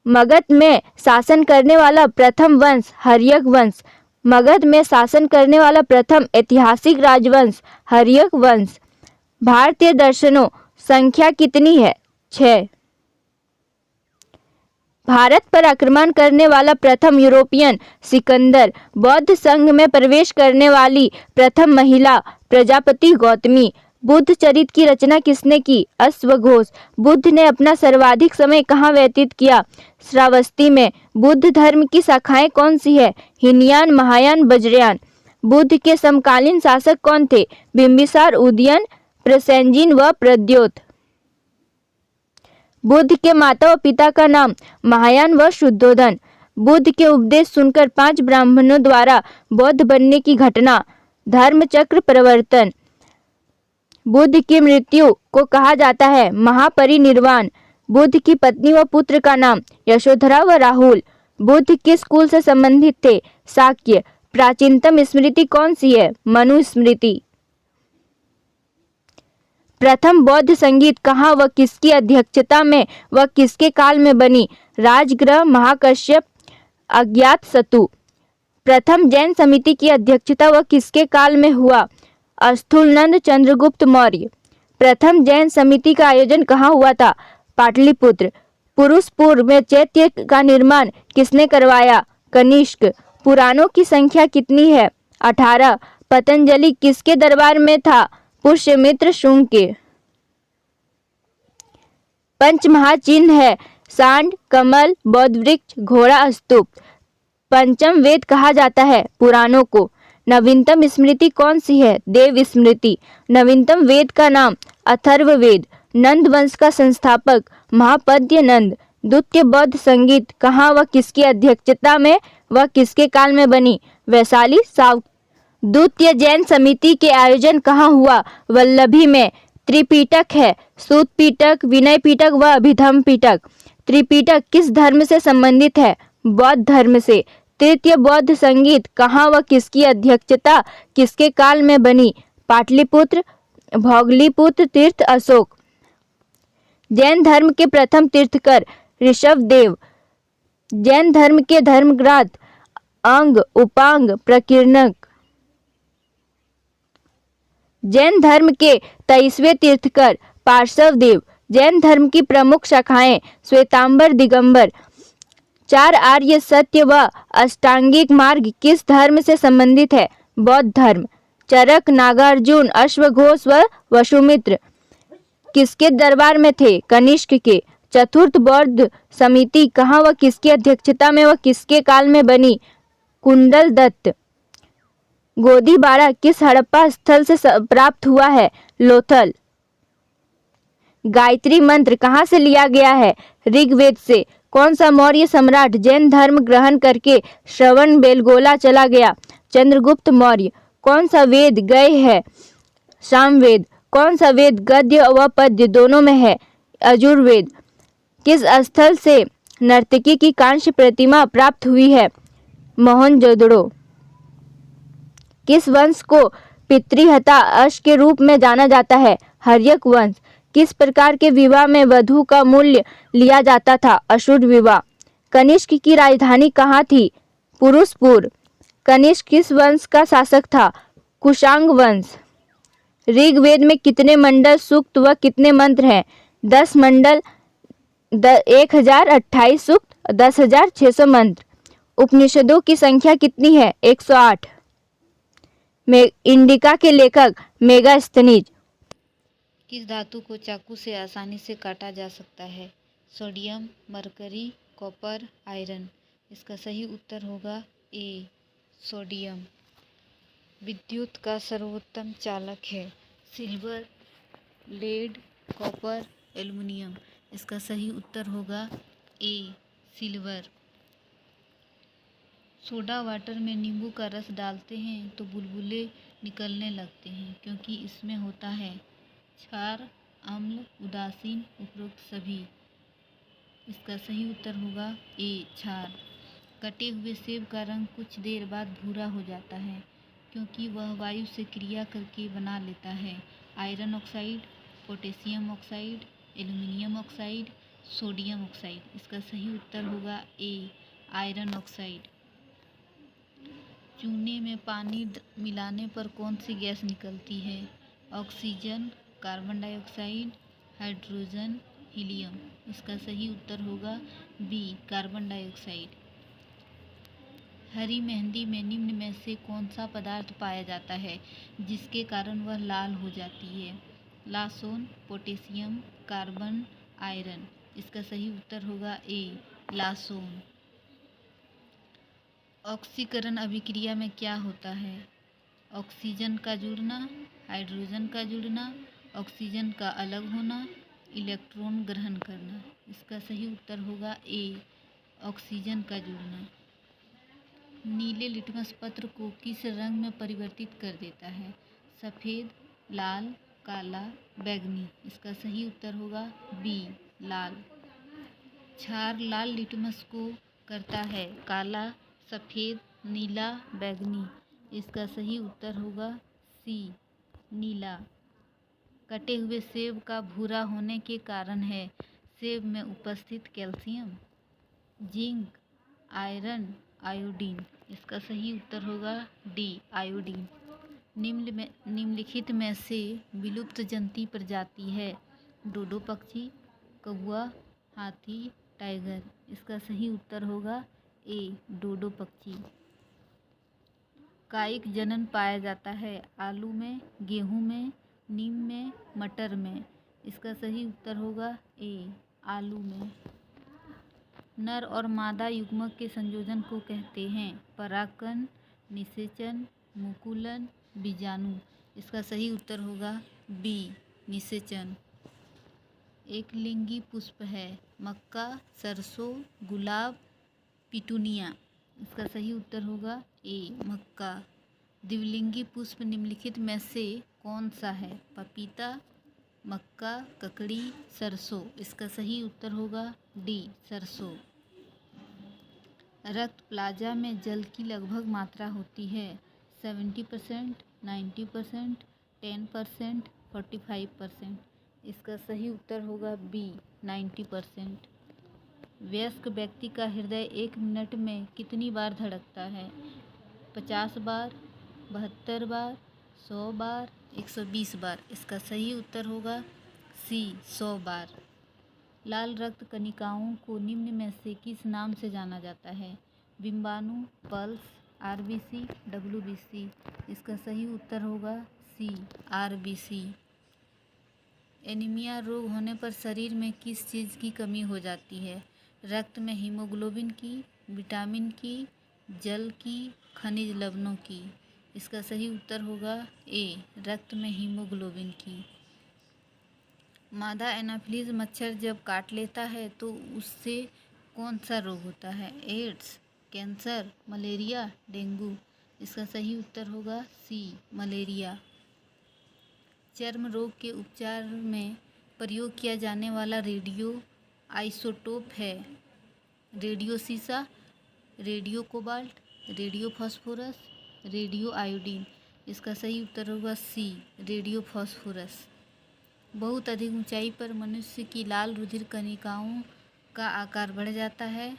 मगध में शासन करने वाला प्रथम वंश हर्यक वंश। मगध में शासन करने वाला प्रथम ऐतिहासिक राजवंश हर्यक वंश। भारतीय दर्शनों संख्या कितनी है? 6। भारत पर आक्रमण करने वाला प्रथम यूरोपियन सिकंदर। बौद्ध संघ में प्रवेश करने वाली प्रथम महिला प्रजापति गौतमी। बुद्ध चरित की रचना किसने की? अश्वघोष। बुद्ध ने अपना सर्वाधिक समय कहाँ व्यतीत किया? श्रावस्ती में। बुद्ध धर्म की शाखाएं कौन सी है? हीनयान, महायान, वज्रयान। बुद्ध के समकालीन शासक कौन थे? बिंबिसार, उदयन, प्रसेनजिन व प्रद्योत। बुद्ध के माता व पिता का नाम महायान व शुद्धोधन। बुद्ध के उपदेश सुनकर 5 ब्राह्मणों द्वारा बौद्ध बनने की घटना धर्मचक्र प्रवर्तन। बुद्ध की मृत्यु को कहा जाता है महापरिनिर्वाण। बुद्ध की पत्नी व पुत्र का नाम यशोधरा व राहुल। बुद्ध किस कुल से संबंधित थे? शाक्य। प्राचीनतम स्मृति कौन सी है? मनुस्मृति। प्रथम बौद्ध संगीत कहाँ व किसकी अध्यक्षता में व किसके काल में बनी? राजगृह, महाकश्यप, अज्ञातशत्रु। प्रथम जैन समिति की अध्यक्षता व किसके काल में हुआ? स्थूलनंद चंद्रगुप्त मौर्य। प्रथम जैन समिति का आयोजन कहाँ हुआ था? पाटलिपुत्र। पुरुषपुर में चैत्य का निर्माण किसने करवाया? कनिष्क। पुराणों की संख्या कितनी है? 18। पतंजलि किसके दरबार में था? पुष्यमित्र शुंग के। पंच महाचिन्ह है सांड, कमल, बौद्ध वृक्ष, घोड़ा, स्तूप। पंचम वेद कहा जाता है पुराणों को। नवीनतम स्मृति कौन सी है? देव स्मृति। नवीनतम वेद का नाम अथर्ववेद। नंद वंश का संस्थापक महापद्य नंद। द्वितीय बौद्ध संगीत कहाँ व किसकी अध्यक्षता में व किसके काल में बनी? वैशाली, साव। द्वितीय जैन समिति के आयोजन कहाँ हुआ? वल्लभी में। त्रिपिटक है सूत पिटक, विनय पिटक व अभिधम पिटक। त्रिपिटक किस धर्म से संबंधित है? बौद्ध धर्म से। तृतीय बौद्ध संगीत कहाँ व किसकी अध्यक्षता किसके काल में बनी? पाटलिपुत्र, भोगलीपुत्र, तीर्थ, अशोक। जैन धर्म के प्रथम तीर्थकर ऋषभदेव। जैन धर्म के धर्मग्रंथ अंग, उपांग, प्रकीर्णक। जैन धर्म के 23वें तीर्थकर पार्श्वदेव। जैन धर्म की प्रमुख शाखाएं श्वेतांबर, दिगंबर। चार आर्य सत्य व अष्टांगिक मार्ग किस धर्म से संबंधित है? बौद्ध धर्म। चरक, नागार्जुन, अश्वघोष व वसुमित्र किसके दरबार में थे? कनिष्क के। चतुर्थ बौद्ध समिति कहाँ व किसकी अध्यक्षता में व किसके काल में बनी? कुंडल दत्त। गोदीबारा किस हड़प्पा स्थल से प्राप्त हुआ है? लोथल। गायत्री मंत्र कहाँ से लिया गया है? ऋग्वेद से। कौन सा मौर्य सम्राट जैन धर्म ग्रहण करके श्रवण बेलगोला चला गया? चंद्रगुप्त मौर्य। कौन सा वेद गय है? सामवेद। कौन सा वेद गद्य व पद्य दोनों में है? यजुर्वेद। किस स्थल से नर्तकी की कांस्य प्रतिमा प्राप्त हुई है? मोहनजोदड़ो। किस वंश को पितृहत्या अश के रूप में जाना जाता है? हर्यक वंश। किस प्रकार के विवाह में वधू का मूल्य लिया जाता था? अशुद्ध विवाह। कनिष्क की राजधानी कहाँ थी? पुरुषपुर। कनिष्क किस वंश का शासक था? कुशांग वंश। ऋग्वेद में कितने मंडल, सूक्त व कितने मंत्र हैं? 10 मंडल, 1028 सूक्त, 10,600 मंत्र। उपनिषदों की संख्या कितनी है? 108। इंडिका के लेखक मेगास्थनीज। किस धातु को चाकू से आसानी से काटा जा सकता है? Sodium, mercury, copper, iron. इसका सही उत्तर होगा ए, सोडियम। विद्युत का सर्वोत्तम चालक है? Silver, lead, copper, aluminium. इसका सही उत्तर होगा ए, सिल्वर। सोडा वाटर में नींबू का रस डालते हैं तो बुलबुले निकलने लगते हैं क्योंकि इसमें होता है क्षार, अम्ल, उदासीन, उपरोक्त सभी। इसका सही उत्तर होगा ए, क्षार। कटे हुए सेब का रंग कुछ देर बाद भूरा हो जाता है क्योंकि वह वायु से क्रिया करके बना लेता है। Iron oxide, potassium oxide, aluminium oxide, sodium oxide. इसका सही उत्तर होगा ए, आयरन ऑक्साइड। चूने में पानी मिलाने पर कौन सी गैस निकलती है? Oxygen, carbon dioxide, hydrogen, helium. इसका सही उत्तर होगा बी, कार्बन डाइऑक्साइड। हरी मेहंदी में निम्न में से कौन सा पदार्थ पाया जाता है जिसके कारण वह लाल हो जाती है? लासोन, पोटेशियम, कार्बन, आयरन। इसका सही उत्तर होगा ए, लासोन। ऑक्सीकरण अभिक्रिया में क्या होता है? ऑक्सीजन का जुड़ना, हाइड्रोजन का जुड़ना, ऑक्सीजन का अलग होना, इलेक्ट्रॉन ग्रहण करना। इसका सही उत्तर होगा ए, ऑक्सीजन का जुड़ना। नीले लिटमस पत्र को किस रंग में परिवर्तित कर देता है? सफ़ेद, लाल, काला, बैंगनी। इसका सही उत्तर होगा बी, लाल। क्षार लाल लिटमस को करता है काला, सफ़ेद, नीला, बैंगनी। इसका सही उत्तर होगा सी, नीला। कटे हुए सेब का भूरा होने के कारण है? सेब में उपस्थित कैल्शियम, जिंक, आयरन, आयोडीन। इसका सही उत्तर होगा डी, आयोडीन। निम्नलिखित में से विलुप्त जंती प्रजाति है? डोडो पक्षी, कौवा, हाथी, टाइगर। इसका सही उत्तर होगा ए, डोडो पक्षी। कायिक जनन पाया जाता है? आलू में, गेहूं में, नीम में, मटर में। इसका सही उत्तर होगा ए, आलू में। नर और मादा युग्मक के संयोजन को कहते हैं? परागकण, निषेचन, मुकुलन, बीजाणु। इसका सही उत्तर होगा बी, निषेचन। एक लिंगी पुष्प है? मक्का, सरसों, गुलाब, पिटूनिया। इसका सही उत्तर होगा ए, मक्का। द्विलिंगी पुष्प निम्नलिखित में से कौन सा है? पपीता, मक्का, ककड़ी, सरसों। इसका सही उत्तर होगा डी, सरसों। रक्त प्लाज्मा में जल की लगभग मात्रा होती है? 70%, 90%, 10%, 45%। इसका सही उत्तर होगा बी, 90%। वयस्क व्यक्ति का हृदय 1 मिनट में कितनी बार धड़कता है? 50 बार, 72 बार, 100 बार, 120 बार। इसका सही उत्तर होगा सी, 100 बार। लाल रक्त कणिकाओं को निम्न में से किस नाम से जाना जाता है? बिंबाणु, पल्स, आरबीसी, डब्ल्यूबीसी। इसका सही उत्तर होगा सी, आरबीसी। एनीमिया रोग होने पर शरीर में किस चीज़ की कमी हो जाती है? रक्त में हीमोग्लोबिन की, विटामिन की, जल की, खनिज लवणों की। इसका सही उत्तर होगा ए, रक्त में हीमोग्लोबिन की। मादा एनाफिलीज मच्छर जब काट लेता है तो उससे कौन सा रोग होता है? AIDS, cancer, malaria, dengue. इसका सही उत्तर होगा सी, मलेरिया। चर्म रोग के उपचार में प्रयोग किया जाने वाला रेडियो आइसोटोप है? रेडियो सीसा, radio cobalt, radio phosphorus, radio iodine. इसका सही उत्तर होगा सी, रेडियो फास्फोरस। बहुत अधिक ऊंचाई पर मनुष्य की लाल रुधिर कणिकाओं का आकार बढ़ जाता है,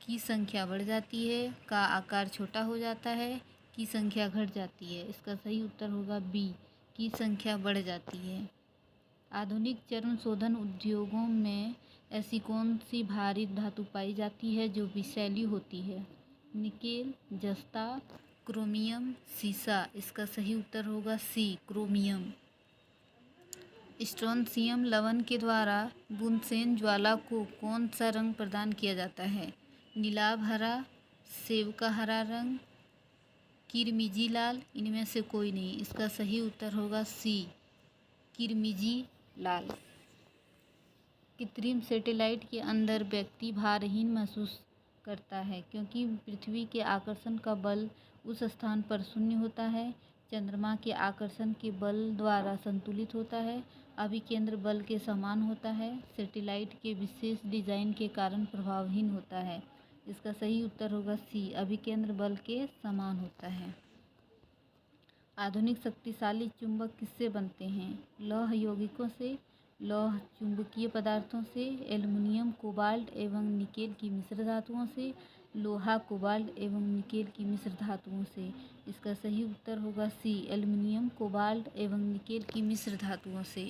की संख्या बढ़ जाती है, का आकार छोटा हो जाता है, की संख्या घट जाती है। इसका सही उत्तर होगा बी, की संख्या बढ़ जाती है। आधुनिक चर्म शोधन उद्योगों में ऐसी कौन सी भारी धातु पाई जाती है जो विषैली होती है? निकेल, जस्ता, क्रोमियम, सीसा। इसका सही उत्तर होगा सी, क्रोमियम। स्ट्रोंथियम लवण के द्वारा बुनसेन ज्वाला को कौन सा रंग प्रदान किया जाता है? नीलाभ हरा, सेब का हरा रंग, किरमिजी लाल। इनमें से कोई नहीं। इसका सही उत्तर होगा सी, किरमिजी लाल। कृत्रिम सैटेलाइट के अंदर व्यक्ति भारहीन महसूस करता है क्योंकि पृथ्वी के आकर्षण का बल उस स्थान पर शून्य होता है, चंद्रमा के आकर्षण के बल द्वारा संतुलित होता है, अभिकेंद्र बल के समान होता है, सैटेलाइट के विशेष डिजाइन के कारण प्रभावहीन होता है। इसका सही उत्तर होगा सी, अभिकेंद्र बल के समान होता है। आधुनिक शक्तिशाली चुंबक किससे बनते हैं? लौह यौगिकों से, लौह चुंबकीय पदार्थों से, एल्युमिनियम, कोबाल्ट एवं निकेल की मिश्र धातुओं से, लोहा, कोबाल्ट एवं निकेल की मिश्र धातुओं से। इसका सही उत्तर होगा सी, एल्युमिनियम, कोबाल्ट एवं निकेल की मिश्र धातुओं से।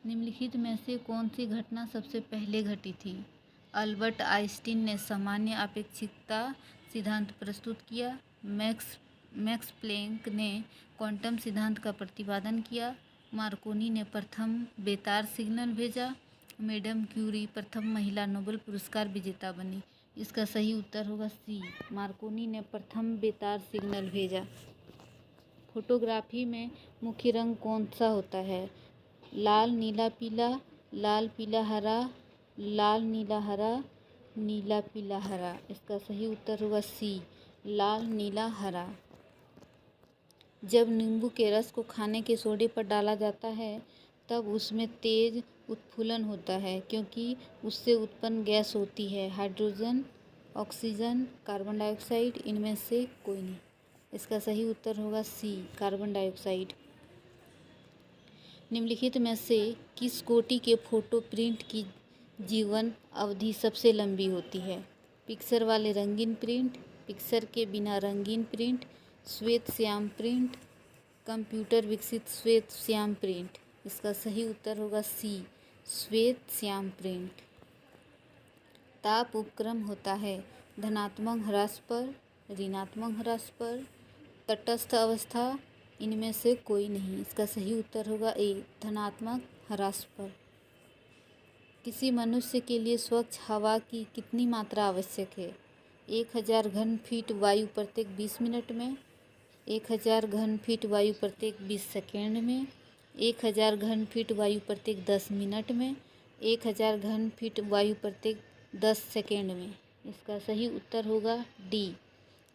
निम्नलिखित में से कौन सी घटना सबसे पहले घटी थी? अल्बर्ट आइंस्टीन ने सामान्य अपेक्षिकता सिद्धांत प्रस्तुत किया, मैक्स प्लैंक ने क्वांटम सिद्धांत का प्रतिपादन किया, मार्कोनी ने प्रथम बेतार सिग्नल भेजा, मैडम क्यूरी प्रथम महिला नोबेल पुरस्कार विजेता बनी। इसका सही उत्तर होगा सी, मार्कोनी ने प्रथम बेतार सिग्नल भेजा। फोटोग्राफी में मुख्य रंग कौन सा होता है? लाल, नीला, पीला, लाल, पीला, हरा, लाल, नीला, हरा, नीला, पीला, हरा। इसका सही उत्तर होगा सी, लाल, नीला, हरा। जब नींबू के रस को खाने के सोडे पर डाला जाता है तब उसमें तेज उत्फुल्लन होता है क्योंकि उससे उत्पन्न गैस होती है हाइड्रोजन, ऑक्सीजन, कार्बन डाइऑक्साइड। इनमें से कोई नहीं। इसका सही उत्तर होगा सी, कार्बन डाइऑक्साइड। निम्नलिखित में से किस कोटि के फोटो प्रिंट की जीवन अवधि सबसे लंबी होती है? पिक्सर वाले रंगीन प्रिंट, पिक्सर के बिना रंगीन प्रिंट, श्वेत श्याम प्रिंट, कंप्यूटर विकसित श्वेत श्याम प्रिंट। इसका सही उत्तर होगा सी, श्वेत श्याम प्रिंट। ताप उपक्रम होता है धनात्मक ह्रास पर, ऋणात्मक ह्रास पर, तटस्थ अवस्था। इनमें से कोई नहीं। इसका सही उत्तर होगा ए, धनात्मक ह्रास पर। किसी मनुष्य के लिए स्वच्छ हवा की कितनी मात्रा आवश्यक है? 1000 घन फीट वायु प्रत्येक 20 मिनट में, 1000 घन फीट वायु प्रत्येक 20 सेकेंड में, 1000 घन फीट वायु प्रत्येक 10 मिनट में, 1000 घन फीट वायु प्रत्येक 10 सेकेंड में। इसका सही उत्तर होगा डी,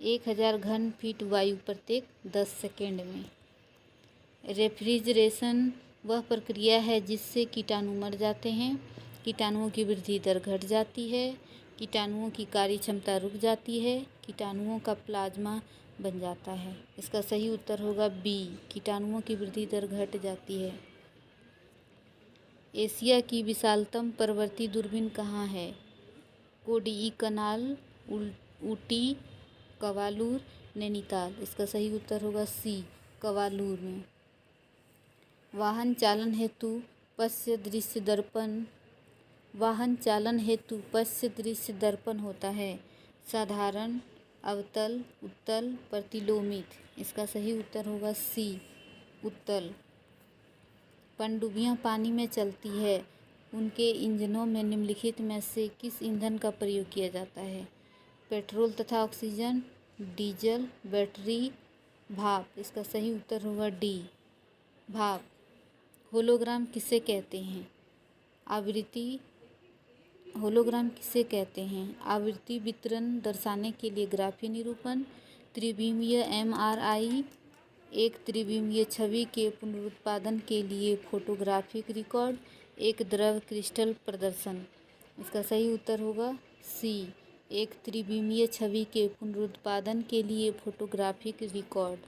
1000 घन फीट वायु प्रत्येक 10 सेकेंड में। रेफ्रिजरेशन वह प्रक्रिया है जिससे कीटाणु मर जाते हैं, कीटाणुओं की वृद्धि दर घट जाती है, कीटाणुओं की कार्य क्षमता रुक जाती है, कीटाणुओं का प्लाज्मा बन जाता है। इसका सही उत्तर होगा बी, कीटाणुओं की वृद्धि दर घट जाती है। एशिया की विशालतम परवर्ती दूरबीन कहाँ है? कोडईकनाल, ऊटी, कवालूर, नैनीताल। इसका सही उत्तर होगा सी, कवालूर में। वाहन चालन हेतु पश्य दृश्य दर्पण वाहन चालन हेतु पश्च दृश्य दर्पण होता है? साधारण, अवतल, उत्तल, प्रतिलोमित। इसका सही उत्तर होगा सी, उत्तल। पनडुब्बियां पानी में चलती है, उनके इंजनों में निम्नलिखित में से किस ईंधन का प्रयोग किया जाता है? पेट्रोल तथा ऑक्सीजन, डीजल, बैटरी, भाप। इसका सही उत्तर होगा डी, भाप। होलोग्राम किसे कहते हैं? होलोग्राम किसे कहते हैं? आवृत्ति वितरण दर्शाने के लिए ग्राफीय निरूपण, त्रिविमीय MRI, एक त्रिविमीय छवि के पुनरुत्पादन के लिए फोटोग्राफिक रिकॉर्ड, एक द्रव क्रिस्टल प्रदर्शन। इसका सही उत्तर होगा सी, एक त्रिविमीय छवि के पुनरुत्पादन के लिए फोटोग्राफिक रिकॉर्ड।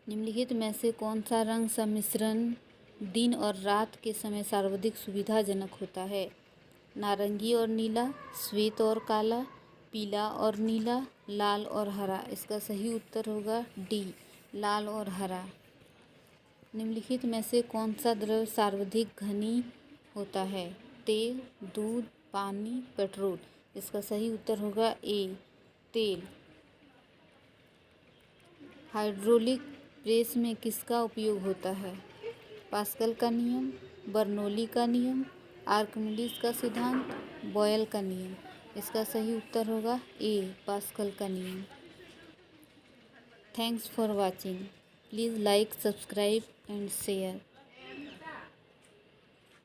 निम्नलिखित में से कौन सा रंग सम्मिश्रण दिन और रात के समय सर्वाधिक सुविधाजनक होता है? नारंगी और नीला, श्वेत और काला, पीला और नीला, लाल और हरा। इसका सही उत्तर होगा डी, लाल और हरा। निम्नलिखित में से कौन सा द्रव सर्वाधिक घनी होता है? तेल, दूध, पानी, पेट्रोल। इसका सही उत्तर होगा ए, तेल। हाइड्रोलिक प्रेस में किसका उपयोग होता है? पास्कल का नियम, बर्नौली का नियम, आर्किमिडीज का सिद्धांत, बॉयल का नियम। इसका सही उत्तर होगा ए, पास्कल का नियम। Thanks for watching. Please like, subscribe and share.